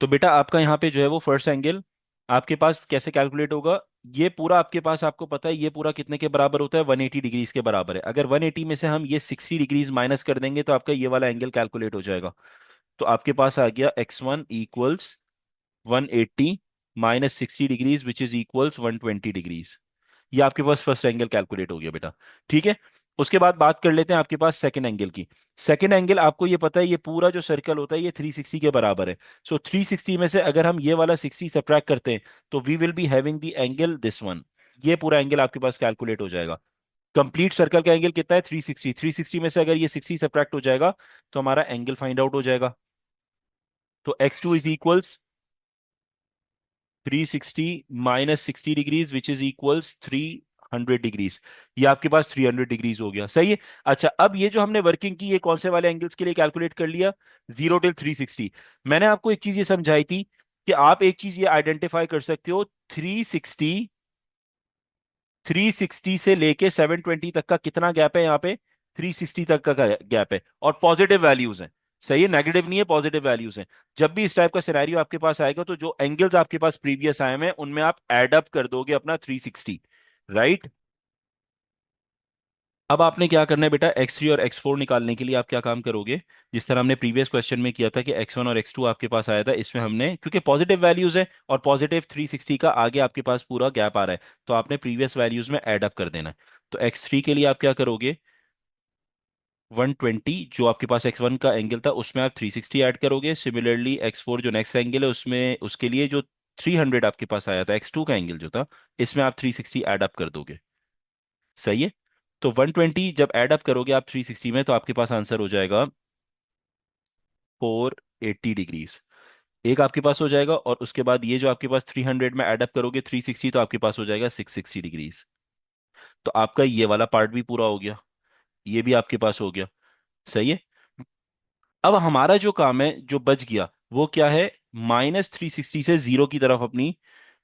तो बेटा आपका यहाँ पे जो है वो फर्स्ट एंगल आपके पास कैसे कैलकुलेट होगा। ये पूरा आपके पास, आपको पता है ये पूरा कितने के बराबर होता है, 180 डिग्रीज के बराबर है। अगर 180 में से हम ये 60 डिग्रीज माइनस कर देंगे तो आपका ये वाला एंगल कैलकुलेट हो जाएगा। तो आपके पास आ गया x1 = 180 -60 degrees which is equals 120 degrees. ये आपके पास फर्स्ट एंगल कैलकुलेट हो गया बेटा। ठीक है, उसके बाद बात कर लेते हैं आपके पास सेकंड एंगल की। सेकंड एंगल आपको ये पता है, ये पूरा जो सर्कल होता है ये 360 के बराबर है। सो 360 में से अगर हम ये वाला 60 सब्ट्रैक्ट करते हैं, तो we will be having the angle this one. ये पूरा एंगल आपके पास कैलकुलेट हो जाएगा। कंप्लीट सर्कल का एंगल कितना है, 360। 360 में से अगर ये 60 सब्ट्रैक्ट हो जाएगा, तो हमारा एंगल फाइंड आउट हो जाएगा। तो x2 is equals 360 -60 degrees which is equals 300 degrees. ये आपके पास 300 डिग्रीज हो गया। सही है। अच्छा, अब ये जो हमने वर्किंग की, ये कौन से वाले एंगल्स के लिए कैलकुलेट कर लिया, 0 till 360। मैंने आपको एक चीज ये समझाई थी कि आप एक चीज ये आइडेंटिफाई कर सकते हो, 360 से लेके 720 तक का कितना गैप है यहाँ पे, 360 तक का गैप है, और पॉजिटिव वैल्यूज हैं। सही है, नेगेटिव नहीं है, पॉजिटिव वैल्यूज हैं। जब भी इस टाइप का सिनेरियो आपके पास आएगा, तो जो एंगल्स आपके पास प्रीवियस आए हैं उनमें आप एड अप कर दोगे अपना 360। राइट। अब आपने क्या करना है बेटा, x3 और x4 निकालने के लिए आप क्या काम करोगे, जिस तरह हमने प्रीवियस क्वेश्चन में किया था कि x1 और x2 आपके पास आया था, इसमें हमने क्योंकि पॉजिटिव वैल्यूज है और पॉजिटिव 360 का आगे आपके पास पूरा गैप आ रहा है, तो आपने प्रीवियस वैल्यूज में ऐड अप कर देना है। तो x3 के लिए आप क्या करोगे, 120 जो आपके पास x1 का एंगल था उसमें आप 360 ऐड करोगे। सिमिलरली x4 जो नेक्स्ट एंगल है उसमें, उसके लिए जो 300 आपके पास आया था x2 का एंगल जो था, इसमें आप 360 ऐड अप कर दोगे। सही है। तो 120 जब ऐड अप करोगे आप 360 में, तो आपके पास आंसर हो जाएगा 480 डिग्रीज। एक आपके पास हो जाएगा, और उसके बाद ये जो आपके पास 300 में एडअप करोगे 360, तो आपके पास हो जाएगा 660 डिग्रीज। तो आपका ये वाला पार्ट भी पूरा हो गया, ये भी आपके पास हो गया। सही है। अब हमारा जो काम है जो बच गया वो क्या है, -360 से जीरो की तरफ अपनी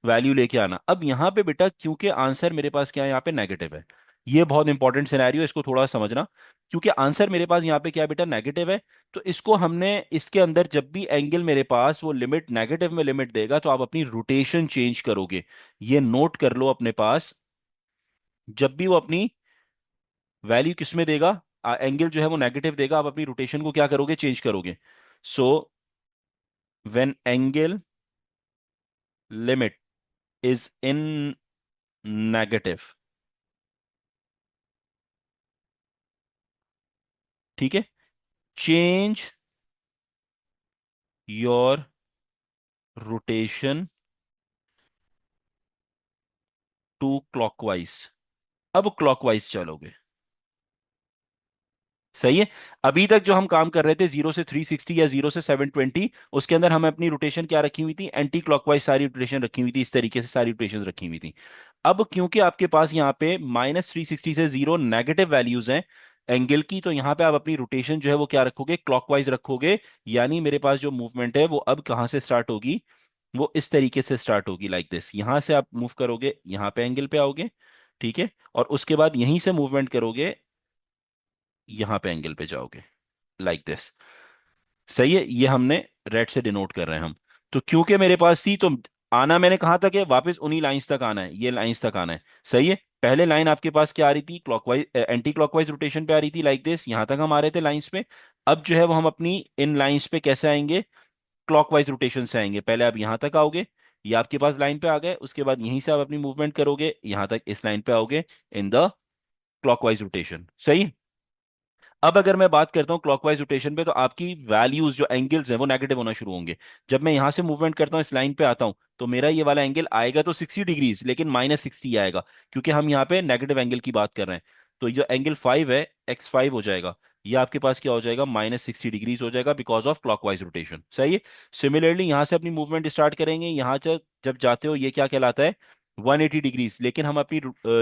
वैल्यू लेके आना। अब यहां पे बेटा क्योंकि आंसर मेरे पास क्या है, यहाँ पे नेगेटिव है, ये बहुत इंपॉर्टेंट सिनेरियो, इसको थोड़ा समझना। क्योंकि आंसर मेरे पास यहाँ पे क्या है बेटा, नेगेटिव है, तो इसको हमने इसके अंदर जब भी एंगल मेरे पास वो लिमिट नेगेटिव में लिमिट देगा, तो आप अपनी रोटेशन चेंज करोगे। ये नोट कर लो अपने पास, जब भी वो अपनी वैल्यू किस में देगा, एंगल जो है वो नेगेटिव देगा, आप अपनी रोटेशन को क्या करोगे, चेंज करोगे। So when angle limit is in negative, ठीक है, change your rotation to clockwise. अब क्लॉकवाइज चलोगे। सही है। अभी तक जो हम काम कर रहे थे 0 से 360 या 0 से 720, उसके अंदर हमें अपनी रोटेशन क्या रखी हुई थी, एंटी क्लॉकवाइज सारी रोटेशन रखी हुई थी, इस तरीके से सारी रोटेशन रखी हुई थी। अब क्योंकि आपके पास यहाँ पे -360 से जीरो नेगेटिव वैल्यूज हैं एंगल की, तो यहाँ पे आप अपनी रोटेशन जो है वो क्या रखोगे, क्लॉकवाइज रखोगे। यानी मेरे पास जो मूवमेंट है वो अब कहाँ से स्टार्ट होगी, वो इस तरीके से स्टार्ट होगी, लाइक दिस। यहां से आप मूव करोगे, यहाँ पे एंगल पे आओगे, ठीक है, और उसके बाद यहीं से मूवमेंट करोगे, यहां पे एंगल पे जाओगे, लाइक दिस। सही है, ये हमने रेड से डिनोट कर रहे हैं हम। तो क्योंकि मेरे पास थी, तो आना मैंने कहा था कि वापस उन्हीं लाइंस तक आना है, ये लाइंस तक आना है। सही है। पहले लाइन आपके पास क्या आ रही थी, क्लॉकवाइज एंटी क्लॉकवाइज रोटेशन पे आ रही थी, लाइक दिस, यहां तक हम आ रहे थे लाइंस पे। अब जो है वो हम अपनी इन लाइंस पे कैसे आएंगे, क्लॉकवाइज रोटेशन से आएंगे। पहले आप यहां तक आओगे, ये आपके पास लाइन पे आ गए, उसके बाद यहीं से आप अपनी मूवमेंट करोगे, यहां तक इस लाइन पे आओगे, इन द क्लॉकवाइज रोटेशन। सही है? अब अगर मैं बात करता हूँ क्लॉकवाइज रोटेशन पे, तो आपकी वैल्यूज जो एंगल्स हैं वो नेगेटिव होना शुरू होंगे। जब मैं यहां से मूवमेंट करता हूँ, इस लाइन पे आता हूँ, तो मेरा ये वाला एंगल आएगा तो 60 डिग्रीज, लेकिन -60 आएगा, क्योंकि हम यहाँ पे नेगेटिव एंगल की बात कर रहे हैं। तो जो एंगल 5 है, x5 हो जाएगा, ये आपके पास क्या हो जाएगा, -60 डिग्रीज हो जाएगा, बिकॉज ऑफ क्लॉकवाइज रोटेशन। सही है। सिमिलरली यहां से अपनी मूवमेंट स्टार्ट करेंगे, यहाँ जब जाते हो, ये क्या कहलाता है, 180 डिग्रीज, लेकिन हम अपनी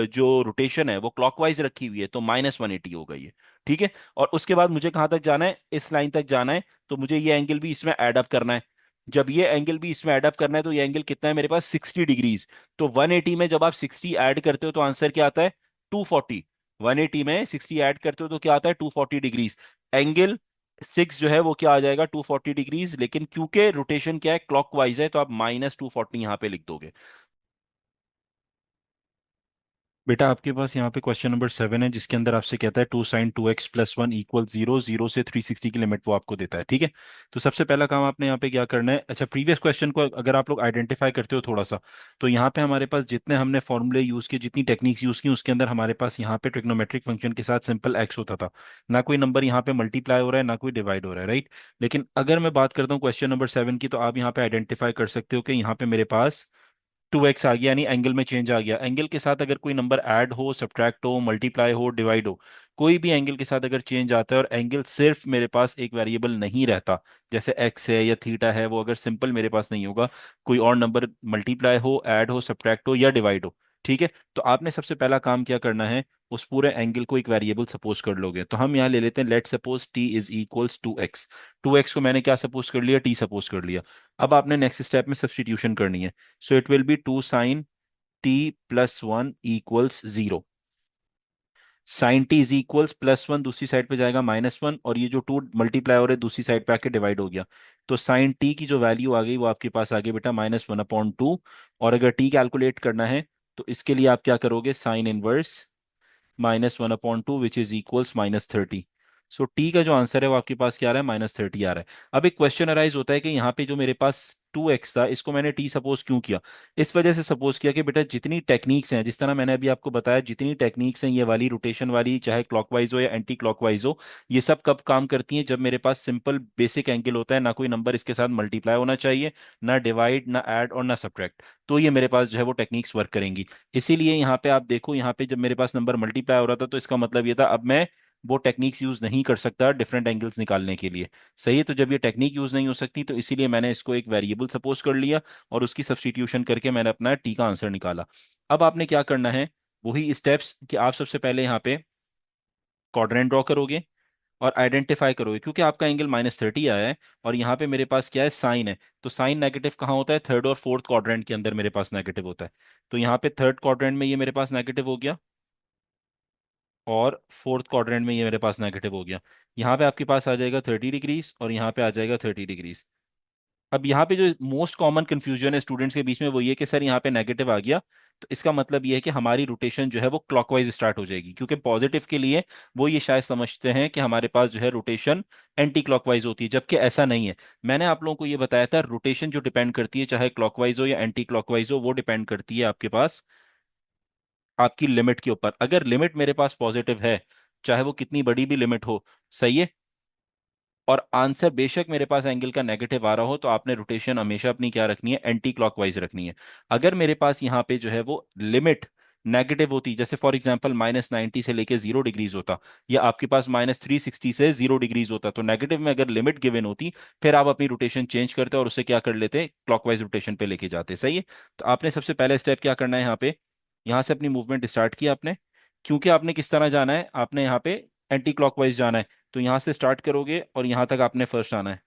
जो रोटेशन है वो क्लॉकवाइज रखी हुई है, तो -180 हो गई है। ठीक है। और उसके बाद मुझे कहां तक जाना है, इस लाइन तक जाना है, तो मुझे ये एंगल भी इसमें ऐड अप करना है। जब ये एंगल भी इसमें ऐड अप करना है, तो ये एंगल कितना है मेरे पास, 60 डिग्रीज। तो 180 में जब आप 60 ऐड करते हो, तो आंसर क्या आता है, 240। 180 में 60 ऐड करते हो तो क्या आता है, 240 डिग्रीज। एंगल 6 जो है वो क्या आ जाएगा, 240 डिग्रीज, लेकिन क्योंकि रोटेशन क्या है, क्लॉकवाइज है, तो आप -240 यहां पे लिख दोगे। बेटा आपके पास यहाँ पे क्वेश्चन नंबर 7 है, जिसके अंदर आपसे कहता है 2sin2x+1 इक्वल 0, 0 से 360 की लिमिट वो आपको देता है। ठीक है। तो सबसे पहला काम आपने यहाँ पे क्या करना है, अच्छा प्रीवियस क्वेश्चन को अगर आप लोग आइडेंटिफाई करते हो थोड़ा सा, तो यहाँ पे हमारे पास जितने हमने फॉर्मूले यूज किए, जितनी टेक्निक्स यूज की, उसके अंदर हमारे पास यहाँ पे ट्रिग्नोमेट्रिक फंक्शन के साथ सिंपल एक्स होता था। ना कोई नंबर यहाँ पे मल्टीप्लाई हो रहा है, ना कोई डिवाइड हो रहा है, राइट। लेकिन अगर मैं बात करता हूँ क्वेश्चन नंबर 7 की, तो आप यहाँ पे आइडेंटिफाई कर सकते हो कि यहाँ पे मेरे पास 2x आ गया, यानी एंगल में चेंज आ गया। एंगल के साथ अगर कोई नंबर ऐड हो, सब्ट्रैक्ट हो, मल्टीप्लाई हो, डिवाइड हो, कोई भी एंगल के साथ अगर चेंज आता है, और एंगल सिर्फ मेरे पास एक वेरिएबल नहीं रहता, जैसे एक्स है या थीटा है, वो अगर सिंपल मेरे पास नहीं होगा, कोई और नंबर मल्टीप्लाई हो, ऐड हो, सब्ट्रैक्ट हो या डिवाइड हो, ठीक है, तो आपने सबसे पहला काम क्या करना है, उस पूरे एंगल को एक वेरिएबल सपोज कर लोगे। तो हम यहाँ ले लेते हैं, let suppose T is equals 2x। 2x को मैंने क्या सपोज कर लिया, टी सपोज कर लिया। अब आपने नेक्स्ट स्टेप में सब्स्टिट्यूशन करनी है। So it will be 2 sin t+1 equals 0। Sine t is equals +1, दूसरी साइड पे जाएगा -1, और ये जो 2 मल्टीप्लाई हो रहे दूसरी साइड पे आके डिवाइड हो गया। तो साइन टी की जो वैल्यू आ गई वो आपके पास आ गई बेटा -1/2। और अगर टी कैलकुलेट करना है, तो इसके लिए आप क्या करोगे, sine inverse -1/2 which is equals -30। So T का जो आंसर है वो आपके पास क्या आ रहा है, -30 आ रहा है। अब एक क्वेश्चन अराइज होता है कि यहाँ पे जो मेरे पास 2x था, इसको मैंने टी सपोज क्यों किया। इस वजह से सपोज किया कि बेटा जितनी टेक्निक्स हैं, जिस तरह मैंने अभी आपको बताया, जितनी टेक्निक्स हैं ये वाली रोटेशन वाली, चाहे क्लॉकवाइज हो या एंटी क्लॉकवाइज हो, ये सब कब काम करती हैं, जब मेरे पास सिंपल बेसिक एंगल होता है, ना कोई नंबर इसके साथ मल्टीप्लाई होना चाहिए, ना डिवाइड, ना ऐड और ना सब्ट्रैक्ट। तो ये मेरे पास जो है वो टेक्निक्स वर्क करेंगी। इसीलिए यहाँ पे आप देखो, यहाँ पे जब मेरे पास नंबर मल्टीप्लाई हो रहा था, तो इसका मतलब ये था अब मैं वो टेक्निक्स यूज नहीं कर सकता डिफरेंट एंगल्स निकालने के लिए। सही है, तो जब ये टेक्निक यूज नहीं हो सकती तो इसीलिए मैंने इसको एक वेरिएबल सपोज कर लिया और उसकी सब्स्टिट्यूशन करके मैंने अपना टी का आंसर निकाला। अब आपने क्या करना है, वही स्टेप्स कि आप सबसे पहले यहाँ पे क्वाड्रेंट ड्रॉ करोगे और आइडेंटिफाई करोगे, क्योंकि आपका एंगल -30 आया है और यहाँ पे मेरे पास क्या है, साइन है। तो साइन नेगेटिव कहाँ होता है, थर्ड और फोर्थ क्वाड्रेंट के अंदर मेरे पास नेगेटिव होता है। तो यहाँ पे थर्ड क्वाड्रेंट में ये मेरे पास नेगेटिव हो गया और फोर्थ क्वाड्रेंट में ये मेरे पास नेगेटिव हो गया। यहाँ पे आपके पास आ जाएगा 30 डिग्रीज और यहाँ पे आ जाएगा 30 डिग्रीज। अब यहाँ पे जो मोस्ट कॉमन कंफ्यूजन है स्टूडेंट्स के बीच में वो ये कि सर यहाँ पे नेगेटिव आ गया, तो इसका मतलब ये है कि हमारी रोटेशन जो है वो क्लॉकवाइज स्टार्ट हो जाएगी, क्योंकि पॉजिटिव के लिए वो ये शायद समझते हैं कि हमारे पास जो है रोटेशन एंटी क्लॉकवाइज होती है, जबकि ऐसा नहीं है। मैंने आप लोगों को ये बताया था, रोटेशन जो डिपेंड करती है चाहे क्लॉकवाइज हो या एंटी क्लॉकवाइज हो, वो डिपेंड करती है आपके पास आपकी लिमिट के ऊपर। अगर लिमिट मेरे पास पॉजिटिव है, चाहे वो कितनी बड़ी भी लिमिट हो, सही है, और आंसर बेशक मेरे पास एंगल का नेगेटिव आ रहा हो, तो आपने रोटेशन हमेशा अपनी क्या रखनी है, एंटी क्लॉकवाइज रखनी है। अगर मेरे पास यहाँ पे जो है वो लिमिट नेगेटिव होती, जैसे फॉर एग्जांपल -90 से लेके 0 डिग्रीज होता, या आपके पास -360 से 0 डिग्रीज होता, तो नेगेटिव में अगर लिमिट गिवन होती, फिर आप अपनी रोटेशन चेंज करते और उसे क्या कर लेते, क्लॉकवाइज रोटेशन पे लेके जाते। सही है, तो आपने सबसे पहले स्टेप क्या करना है, यहाँ पे यहाँ से अपनी मूवमेंट स्टार्ट किया आपने, क्योंकि आपने किस तरह जाना है, आपने यहाँ पे एंटी क्लॉकवाइज जाना है। तो यहाँ से स्टार्ट करोगे और यहाँ तक आपने फर्स्ट आना है,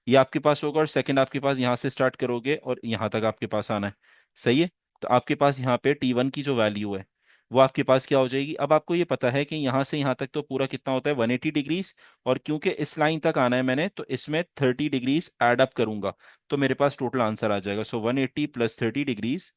ये आपके पास होगा, और सेकंड आपके पास यहाँ से स्टार्ट करोगे और यहाँ तक आपके पास आना है। सही है, तो आपके पास यहाँ पे T1 की जो वैल्यू है वो आपके पास क्या हो जाएगी। अब आपको ये पता है कि यहाँ से यहाँ तक तो पूरा कितना होता है, 180 डिग्रीज, और क्योंकि इस लाइन तक आना है मैंने, तो इसमें 30 डिग्रीज एड अप करूंगा, तो मेरे पास टोटल आंसर आ जाएगा। सो 180 + 30 डिग्रीज,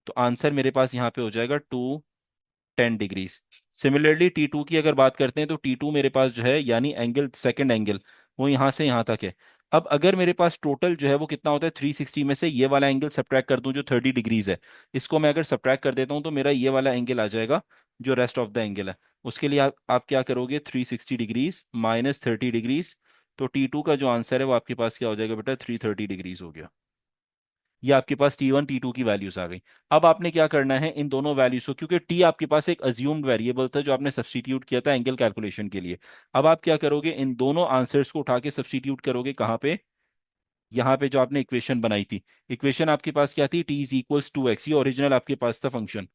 तो आंसर मेरे पास यहाँ पे हो जाएगा 210 डिग्रीज। सिमिलरली T2 की अगर बात करते हैं, तो T2 मेरे पास जो है, यानी एंगल, सेकंड एंगल, वो यहाँ से यहाँ तक है। अब अगर मेरे पास टोटल जो है वो कितना होता है, 360 में से ये वाला एंगल सब्ट्रैक्ट कर दूं जो 30 डिग्रीज है, इसको मैं अगर सब्ट्रैक्ट कर देता हूँ तो मेरा ये वाला एंगल आ जाएगा जो रेस्ट ऑफ द एंगल है। उसके लिए आप क्या करोगे, 360 डिग्रीज -30 डिग्रीज, तो T2 का जो आंसर है वो आपके पास क्या हो जाएगा बेटा, 330 डिग्रीज हो गया। ये आपके पास T1 T2 की वैल्यूज आ गई। अब आपने क्या करना है, इन दोनों वैल्यूज को, क्योंकि T आपके पास एक अज्यूम्ड वेरिएबल था जो आपने सब्स्टिट्यूट किया था एंगल कैलकुलेशन के लिए, अब आप क्या करोगे, इन दोनों आंसर्स को उठा के सब्स्टिट्यूट करोगे कहाँ पे, यहाँ पे जो आपने इक्वेशन बनाई थी। इक्वेशन आपके पास क्या थी, T = 2x, ये ओरिजिनल आपके पास था फंक्शन।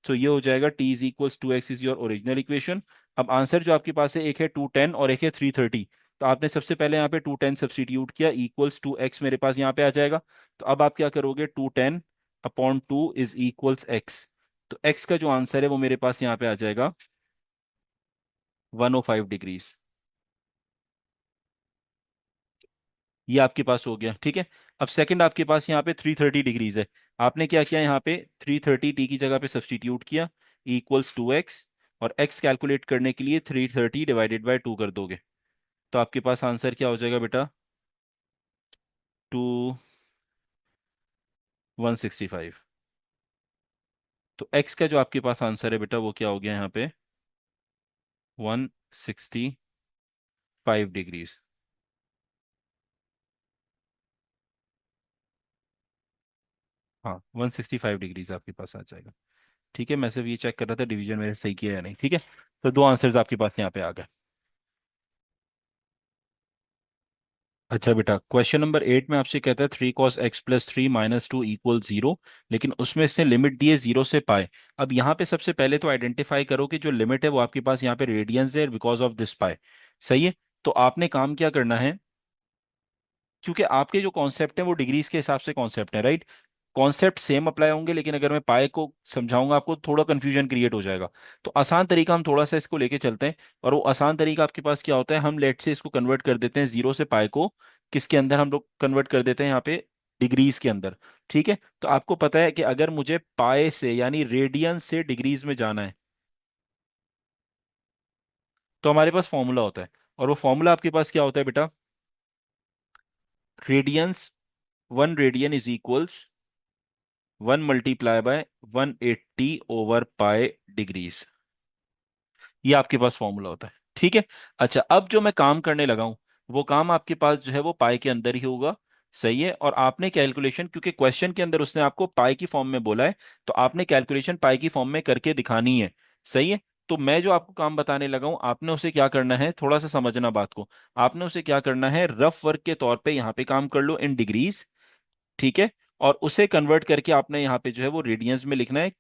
तो ये हो जाएगा T = 2x is your original equation. अब आंसर जो आपके पास है, एक है 210 और एक है 330, तो आपने सबसे पहले यहाँ पे 210 सब्स्टिट्यूट किया, =2x मेरे पास यहाँ पे आ जाएगा। तो अब आप क्या करोगे, 210/2 इज इक्वल्स x, तो x का जो आंसर है वो मेरे पास यहाँ पे आ जाएगा 105 डिग्रीज। ये आपके पास हो गया, ठीक है। अब सेकंड आपके पास यहाँ पे 330 डिग्रीज है, आपने क्या किया, यहाँ पे 330 की जगह पे सब्स्टिट्यूट किया, =2x, और x कैलकुलेट करने के लिए 330 ÷ 2 कर दोगे, तो आपके पास आंसर क्या हो जाएगा बेटा, 2165। तो x का जो आपके पास आंसर है बेटा वो क्या हो गया यहाँ पे, 165 डिग्रीज। हाँ, 165 डिग्रीज आपके पास आ जाएगा। ठीक है, मैं सिर्फ ये चेक कर रहा था डिवीजन मेरे सही किया या नहीं, ठीक है। तो दो आंसर्स आपके पास यहाँ पे आ गए। अच्छा बेटा, क्वेश्चन नंबर 8 में आपसे कहता है 3 cos x + 3 - 2 = 0, लेकिन उसमें इसने लिमिट दी है 0 से पाए। अब यहाँ पे सबसे पहले तो आइडेंटिफाई करो कि जो लिमिट है वो आपके पास यहाँ पे रेडियंस है, बिकॉज ऑफ दिस पाए। सही है, तो आपने काम क्या करना है, क्योंकि आपके जो कॉन्सेप्ट है वो डिग्रीज के हिसाब से कॉन्सेप्ट है, राइट। कॉन्सेप्ट सेम अप्लाई होंगे, लेकिन अगर मैं पाए को समझाऊंगा आपको थोड़ा कंफ्यूजन क्रिएट हो जाएगा। तो आसान तरीका हम थोड़ा सा इसको लेके चलते हैं, और वो आसान तरीका आपके पास क्या होता है, हम लेट से इसको कन्वर्ट कर देते हैं 0 से पाए को, किसके अंदर हम लोग कन्वर्ट कर देते हैं, यहाँ पे डिग्रीज के अंदर। ठीक है, तो आपको पता है कि अगर मुझे पाए से यानी रेडियंस से डिग्रीज में जाना है, तो हमारे पास फॉर्मूला होता है, और वो फॉर्मूला आपके पास क्या होता है बेटा, रेडियंस, 1 रेडियन इज इक्वल्स 1 × 180/पाए डिग्रीज। ये आपके पास फॉर्मूला होता है, ठीक है। अच्छा, अब जो मैं काम करने लगा हूं, वो काम आपके पास जो है वो पाई के अंदर ही होगा। सही है, और आपने कैलकुलेशन, क्योंकि क्वेश्चन के अंदर उसने आपको पाई की फॉर्म में बोला है, तो आपने कैलकुलेशन पाई की फॉर्म में करके दिखानी है। सही है, तो मैं जो आपको काम बताने लगा हूं, आपने उसे क्या करना है, थोड़ा सा समझना बात को। आपने उसे क्या करना है, रफ वर्क के तौर पे यहाँ पे काम कर लो इन डिग्रीज, ठीक है। और उसे कन्वर्ट करके आपने यहाँ पे जो है वो रेडियंस में लिखना है।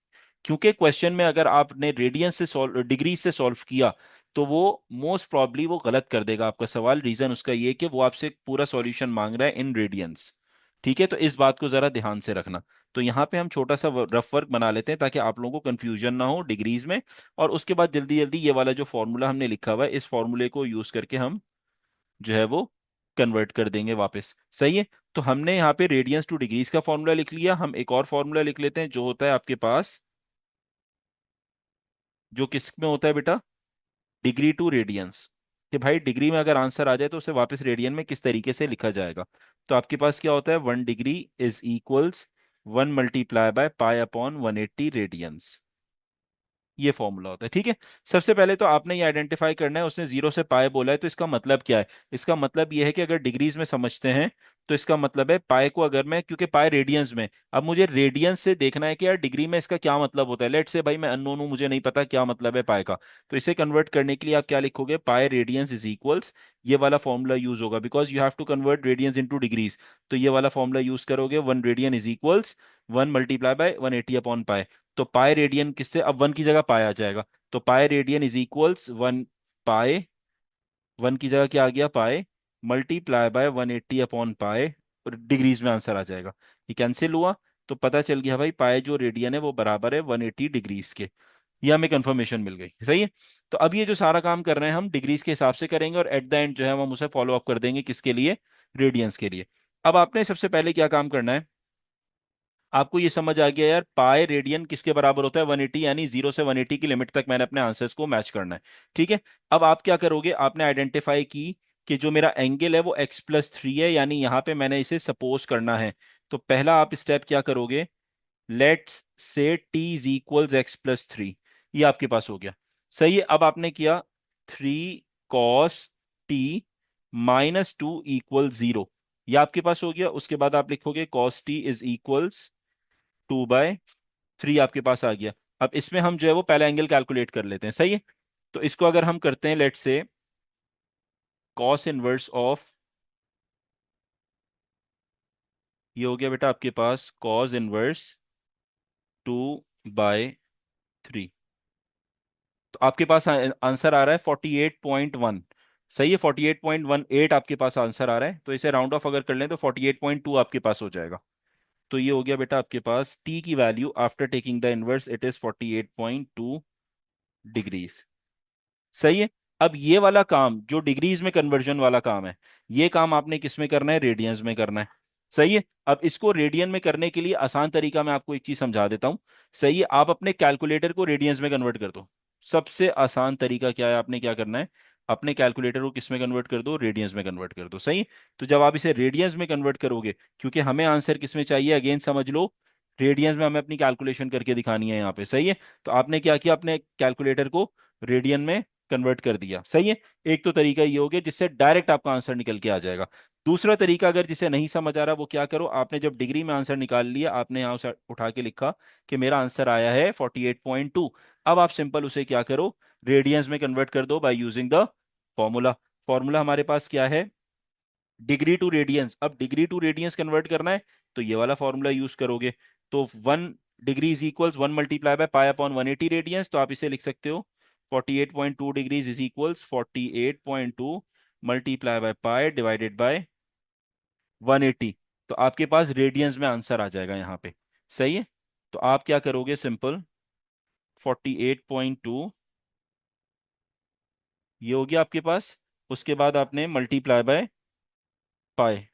क्योंकि क्वेश्चन में अगर आपने रेडियंस से सॉल्व, डिग्री से सॉल्व किया, तो वो मोस्ट प्रॉब्ली वो गलत कर देगा आपका सवाल। रीजन उसका ये है कि वो आपसे पूरा सॉल्यूशन मांग रहा है इन रेडियंस, ठीक है। तो इस बात को जरा ध्यान से रखना। तो यहाँ पे हम छोटा सा रफ वर्क बना लेते हैं ताकि आप लोगों को कंफ्यूजन ना हो डिग्रीज में। और उसके बाद जल्दी जल्दी ये वाला जो फॉर्मूला हमने लिखा हुआ है, इस फॉर्मूले को यूज करके हम जो है वो कन्वर्ट कर देंगे वापस, सही है। तो हमने यहाँ पे रेडियंस टू डिग्रीज का फॉर्मूला लिख लिया। हम एक और फॉर्मूला लिख लेते हैं जो होता है आपके पास, जो किस में होता है बेटा, डिग्री टू रेडियंस। कि भाई डिग्री में अगर आंसर आ जाए तो उसे वापस रेडियन में किस तरीके से लिखा जाएगा। तो आपके पास क्या होता है, 1 डिग्री इज इक्वल्स 1 × पाई/180 रेडियंस। ये फॉर्मूला होता है, ठीक है। सबसे पहले तो आपने ये आइडेंटिफाई करना है, उसने 0 से पाई बोला है तो इसका मतलब क्या है। इसका मतलब ये है कि अगर डिग्रीज में समझते हैं तो इसका मतलब है पाई को, अगर मैं, क्योंकि पाई रेडियंस में, अब मुझे रेडियंस से देखना है कि यार डिग्री में इसका क्या मतलब होता है। लेट से भाई मैं अननोन हूं, मुझे नहीं पता क्या मतलब है पाई का। तो इसे कन्वर्ट करने के लिए आप क्या लिखोगे, पाई रेडियंस इज इक्वल्स, ये वाला फॉर्मूला यूज होगा because you have to convert radians into degrees. तो ये वाला फॉर्मूला यूज करोगे, 1 रेडियन इज इक्वल्स 1 × 180/180 तो पाई रेडियन किससे, अब 1 की जगह पाई आ जाएगा। तो पाई रेडियन इज इक्वल्स 1 पाई, 1 की जगह क्या आ गया पाई, ×180/पाई, और डिग्रीज में आंसर आ जाएगा। ये कैंसिल हुआ, तो पता चल गया भाई पाई जो रेडियन है वो बराबर है 180 डिग्रीज के। ये हमें कंफर्मेशन मिल गई, सही है। तो अब ये जो सारा काम कर रहे हैं हम डिग्रीज के हिसाब से करेंगे, और एट द एंड जो है हम उसे फॉलो अप कर देंगे किसके लिए, रेडियंस के लिए। अब आपने सबसे पहले क्या काम करना है, आपको ये समझ आ गया यार पाई रेडियन किसके बराबर होता है, 180, यानी 0 से 180 की लिमिट तक मैंने अपने आंसर्स को मैच करना है, ठीक है। अब आप क्या करोगे, आपने आइडेंटिफाई की कि जो मेरा एंगल है वो x+3 है, यानी यहां पे मैंने इसे सपोज करना है। तो पहला आप स्टेप क्या करोगे, let's say t is equals x+3, ये आपके पास हो गया, सही है। अब आपने किया 3 cos t -2 = 0, ये आपके पास हो गया। उसके बाद आप लिखोगे cos t इज इक्वल्स 2/3, आपके पास आ गया। अब इसमें हम जो है वो पहला एंगल कैलकुलेट कर लेते हैं, सही है। तो इसको अगर हम करते हैं, लेट से कॉस इनवर्स ऑफ, ये हो गया बेटा आपके पास कॉस इनवर्स 2/3, तो आपके पास आंसर आ रहा है 48.1, सही है। 48.18 आपके पास आंसर आ रहा है, तो इसे राउंड ऑफ अगर कर लें तो 48.2 आपके पास हो जाएगा। तो ये हो गया बेटा आपके पास टी की value after taking the inverse, it is 48.2 degrees, सही है। अब ये वाला काम जो डिग्रीज में कन्वर्जन वाला काम है, ये काम आपने किस में करना है, रेडियंस में करना है, सही है। अब इसको रेडियन में करने के लिए आसान तरीका मैं आपको एक चीज समझा देता हूं, सही है। आप अपने कैलकुलेटर को रेडियंस में कन्वर्ट कर दो। सबसे आसान तरीका क्या है, आपने क्या करना है, अपने कैलकुलेटर को किस में कन्वर्ट कर दो, रेडियंस में कन्वर्ट कर दो, सही है। तो जब आप इसे रेडियंस में कन्वर्ट करोगे, क्योंकि हमें आंसर किस में चाहिए, अगेन समझ लो, रेडियंस में हमें अपनी कैलकुलेशन करके दिखानी है यहाँ पे, सही है। तो आपने क्या किया, अपने कैलकुलेटर को रेडियन में कन्वर्ट कर दिया, सही है। एक तो तरीका ये हो गया जिससे डायरेक्ट आपका आंसर निकल के आ जाएगा। दूसरा तरीका, अगर जिसे नहीं समझ आ रहा, वो क्या करो, आपने जब डिग्री में आंसर निकाल लिया, आपने यहाँ उसे उठा के लिखा कि मेरा आंसर आया है 48.2। अब आप सिंपल उसे क्या करो, रेडियंस में कन्वर्ट कर दो by using the formula. Formula हमारे पास क्या है, डिग्री टू रेडियंस। अब डिग्री टू रेडियंस कन्वर्ट करना है तो ये वाला फॉर्मूला यूज करोगे। तो 1 डिग्री इज इक्वल्स 1 × पाई/180 रेडियंस, तो आप इसे लिख सकते हो 48.2 डिग्रीज इज इक्वल्स 48.2 × पाई/180, तो आपके पास रेडियंस में आंसर आ जाएगा यहाँ पे, सही है। तो आप क्या करोगे, सिंपल 48.2, ये हो गया आपके पास। उसके बाद आपने मल्टीप्लाई बाय पाई,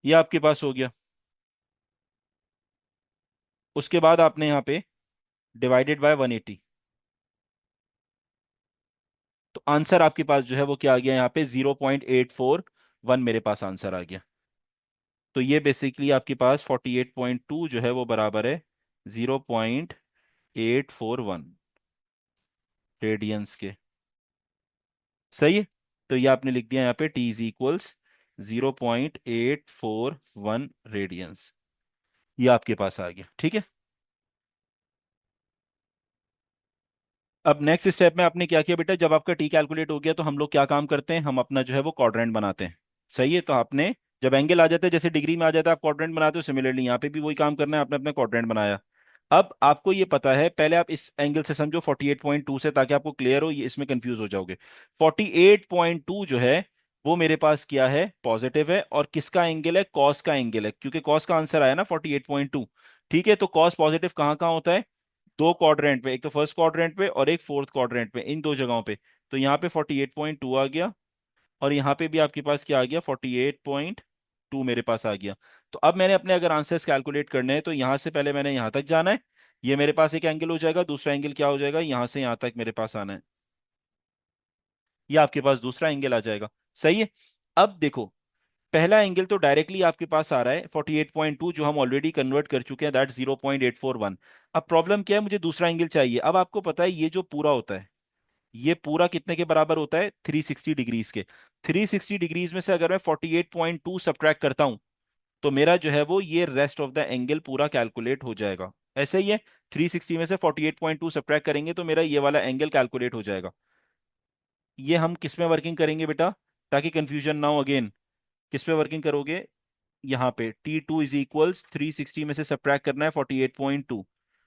ये आपके पास हो गया। उसके बाद आपने यहाँ पे डिवाइडेड बाय 180, तो आंसर आपके पास जो है वो क्या आ गया, यहाँ पे 0.841 मेरे पास आंसर आ गया। तो ये बेसिकली आपके पास 48.2 जो है वो बराबर है 0.841 रेडियंस के, सही है। तो ये आपने लिख दिया यहाँ पे t इज इक्वल्स 0.841 रेडियंस, ये आपके पास आ गया, ठीक है। अब नेक्स्ट स्टेप में आपने क्या किया बेटा, जब आपका टी कैलकुलेट हो गया तो हम लोग क्या काम करते हैं, हम अपना जो है वो क्वाड्रेंट बनाते हैं। सही है, तो आपने जब एंगल आ जाता है, जैसे डिग्री में आ जाता है आप क्वाड्रेंट बनाते हो, सिमिलरली यहाँ पे भी वही काम करना है, आपने अपना क्वाड्रेंट बनाया। अब आपको ये पता है, पहले आप इस एंगल से समझो 48.2 से, ताकि आपको क्लियर हो, ये इसमें कंफ्यूज हो जाओगे। 48.2 जो है वो मेरे पास क्या है, पॉजिटिव है, और किसका एंगल है, कॉस का एंगल है, क्योंकि कॉस का आंसर आया ना 48.2। ठीक है, तो कॉस पॉजिटिव कहाँ कहाँ होता है, दो क्वाड्रेंट पे, एक तो फर्स्ट क्वाड्रेंट पे और एक फोर्थ क्वाड्रेंट पे, इन दो जगहों पे। तो यहाँ पे 48.2 आ गया, और यहाँ पे भी आपके पास क्या आ गया, 48.2 मेरे पास आ गया। तो अब मैंने अपने अगर आंसर्स कैलकुलेट करने हैं तो यहाँ से पहले मैंने यहाँ तक जाना है, ये मेरे पास एक एंगल हो जाएगा, दूसरा एंगल क्या हो जाएगा, यहाँ से यहाँ तक मेरे पास आना है, ये आपके पास दूसरा एंगल आ जाएगा। सही है। अब देखो, पहला एंगल तो डायरेक्टली आपके पास आ रहा है 48.2, जो हम ऑलरेडी कन्वर्ट कर चुके हैं, दैट 0.841। अब प्रॉब्लम क्या है, मुझे दूसरा एंगल चाहिए। अब आपको पता है ये जो पूरा होता है, ये पूरा कितने के बराबर होता है, 360 डिग्रीज के। 360 डिग्रीज में से अगर मैं 48.2 सब्ट्रैक्ट करता हूं, तो मेरा जो है वो ये रेस्ट ऑफ द एंगल पूरा कैलकुलेट हो जाएगा। ऐसे ही है, 360 में से 48.2 सब्ट्रैक्ट करेंगे तो मेरा ये वाला एंगल कैलकुलेट हो जाएगा। ये हम किस में वर्किंग करेंगे बेटा, ताकि कंफ्यूजन ना हो अगेन, किस पे वर्किंग करोगे, यहाँ पे T2 इज इक्वल्स 360 में से सब्ट्रैक्ट करना है 48.2।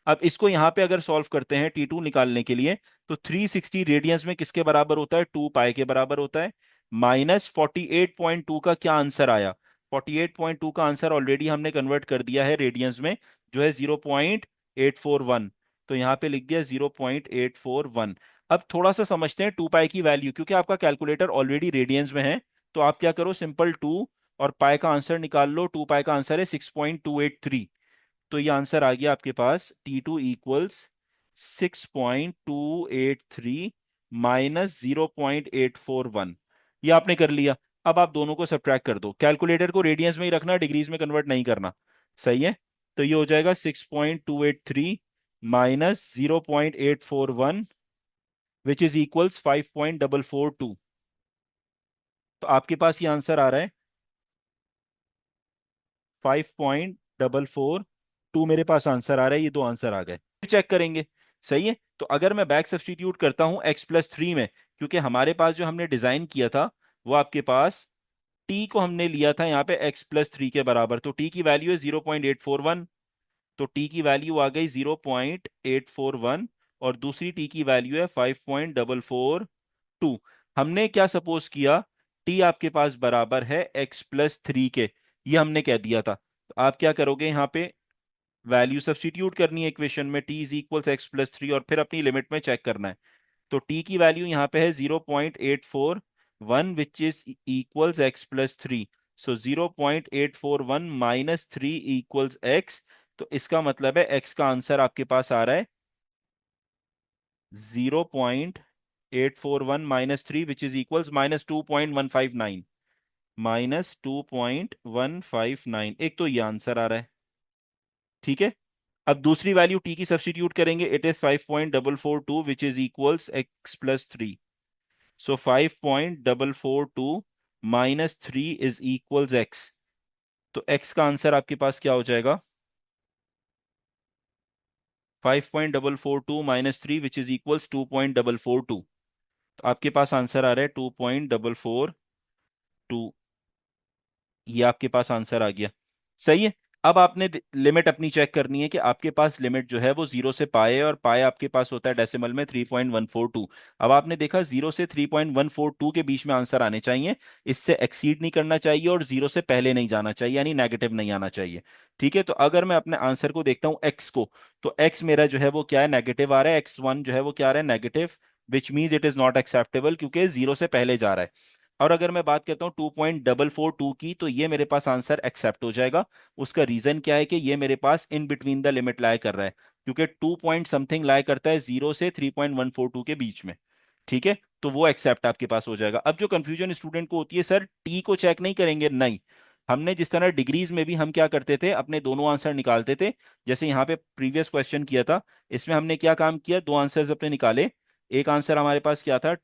अब इसको यहाँ पे अगर सॉल्व करते हैं T2 निकालने के लिए, तो 360 रेडियंस में किसके बराबर होता है, 2 पाई के बराबर होता है। माइनस 48.2 का क्या आंसर आया, 48.2 का आंसर ऑलरेडी हमने कन्वर्ट कर दिया है रेडियंस में, जो है 0.841। तो यहाँ पे लिख दिया 0.841। अब थोड़ा सा समझते हैं टू पाई की वैल्यू, क्योंकि आपका कैलकुलेटर ऑलरेडी रेडियंस में है। तो आप क्या करो, सिंपल टू और पाई का आंसर निकाल लो। टू पाई का आंसर है 6.283। तो ये आंसर आ गया आपके पास T2 इक्वल्स 6.283 माइनस 0.841। ये आपने कर लिया। अब आप दोनों को सब्ट्रैक्ट कर दो, कैलकुलेटर को रेडियंस में ही रखना, डिग्रीज में कन्वर्ट नहीं करना। सही है, तो ये हो जाएगा 6.283 माइनस 0.841, विच इज इक्वल्स 5.442। तो आपके पास ये आंसर आ रहा है 5.442, मेरे पास आंसर आ रहा है, ये दो आंसर आ गए। फिर चेक करेंगे। सही है, तो अगर मैं बैक सब्स्टिट्यूट करता हूं x+3 में, क्योंकि हमारे पास जो हमने डिजाइन किया था वो आपके पास t को हमने लिया था यहाँ पे x+3 के बराबर, तो t की वैल्यू है 0.841। तो t की वैल्यू आ गई 0.841, और दूसरी t की वैल्यू है 5.442। हमने क्या सपोज किया, t आपके पास बराबर है x+3 के, ये हमने कह दिया था। तो आप क्या करोगे, यहाँ पे वैल्यू सब्स्टिट्यूट करनी है इक्वेशन में, t इज इक्वल्स x+3, और फिर अपनी लिमिट में चेक करना है। तो t की वैल्यू यहाँ पे है 0.841, which is equals x+3। So 0.841 minus 3 equals x। तो इसका मतलब है x का आंसर आपके पास आ रहा है 0.841 माइनस 3, विच इज इक्वल्स -2.159। -2.159, एक तो ये आंसर आ रहा है। ठीक है, अब दूसरी वैल्यू t की सब्स्टिट्यूट करेंगे, it is 5.442, which is equals x+3। So 5.442 minus 3 is equals x। तो x का आंसर आपके पास क्या हो जाएगा, 5.442 माइनस 3, विच इज इक्वल्स 2.442। तो आपके पास आंसर आ रहा है 2.442। ये आपके पास आंसर आ गया। सही है। अब आपने लिमिट अपनी चेक करनी है कि आपके पास लिमिट जो है वो जीरो से पाए है, और पाए आपके पास होता है डेसिमल में 3.142। अब आपने देखा जीरो से 3.142 के बीच में आंसर आने चाहिए, इससे एक्सीड नहीं करना चाहिए और जीरो से पहले नहीं जाना चाहिए, यानी नेगेटिव नहीं आना चाहिए। ठीक है, तो अगर मैं अपने आंसर को देखता हूं एक्स को, तो एक्स मेरा जो है वो क्या है, नेगेटिव आ रहा है, x1 जो है वो क्या आ रहा है, negative, which means it is not acceptable, क्योंकि जीरो से पहले जा रहा है। और अगर मैं बात करता हूँ 2.442 की, तो ये मेरे पास आंसर एक्सेप्ट हो जाएगा। उसका रीजन क्या है कि ये मेरे पास इन बिटवीन द लिमिट लाई कर रहा है, क्योंकि 2 पॉइंट समथिंग लाई करता है 0 से 3.142 के बीच में। ठीक है, तो वो एक्सेप्ट आपके पास हो जाएगा। अब जो कंफ्यूजन स्टूडेंट को होती है, सर टी को चेक नहीं करेंगे, नहीं, हमने जिस तरह डिग्रीज में भी हम क्या करते थे, अपने दोनों आंसर निकालते थे। जैसे यहाँ पे प्रीवियस क्वेश्चन किया था, इसमें हमने क्या काम किया, दो आंसर्स अपने निकाले। एक आंसर हमारे पास क्या था,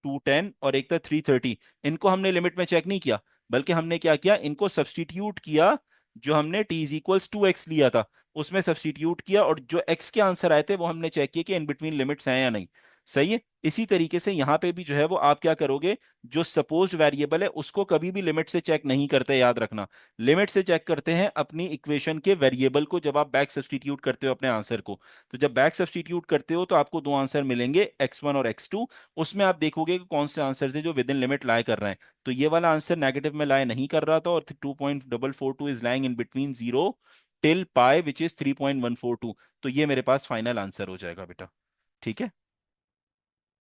210, और एक था 330। इनको हमने लिमिट में चेक नहीं किया, बल्कि हमने क्या किया, इनको सब्सटीट्यूट किया जो हमने t इज इक्वल्स 2x लिया था उसमें सब्स्टिट्यूट किया, और जो x के आंसर आए थे वो हमने चेक किया कि इन बिटवीन लिमिट्स हैं या नहीं। सही है। इसी तरीके से यहां पे भी जो है वो आप क्या करोगे, जो सपोज्ड वेरिएबल है उसको कभी भी लिमिट से चेक नहीं करते, याद रखना। लिमिट से चेक करते हैं अपनी इक्वेशन के वेरिएबल को, जब आप बैक सब्स्टिट्यूट करते हो अपने आंसर को। तो जब बैक सब्स्टिट्यूट करते हो तो आपको दो आंसर मिलेंगे, x1 और x2। उसमें आप देखोगे कि कौन से आंसर है जो विद इन लिमिट लाई कर रहे हैं। तो ये वाला आंसर नेगेटिव में लाई नहीं कर रहा था, और 2.442 is lying in between 0 till pi which is 3.142। तो ये मेरे पास फाइनल आंसर हो जाएगा बेटा। ठीक है।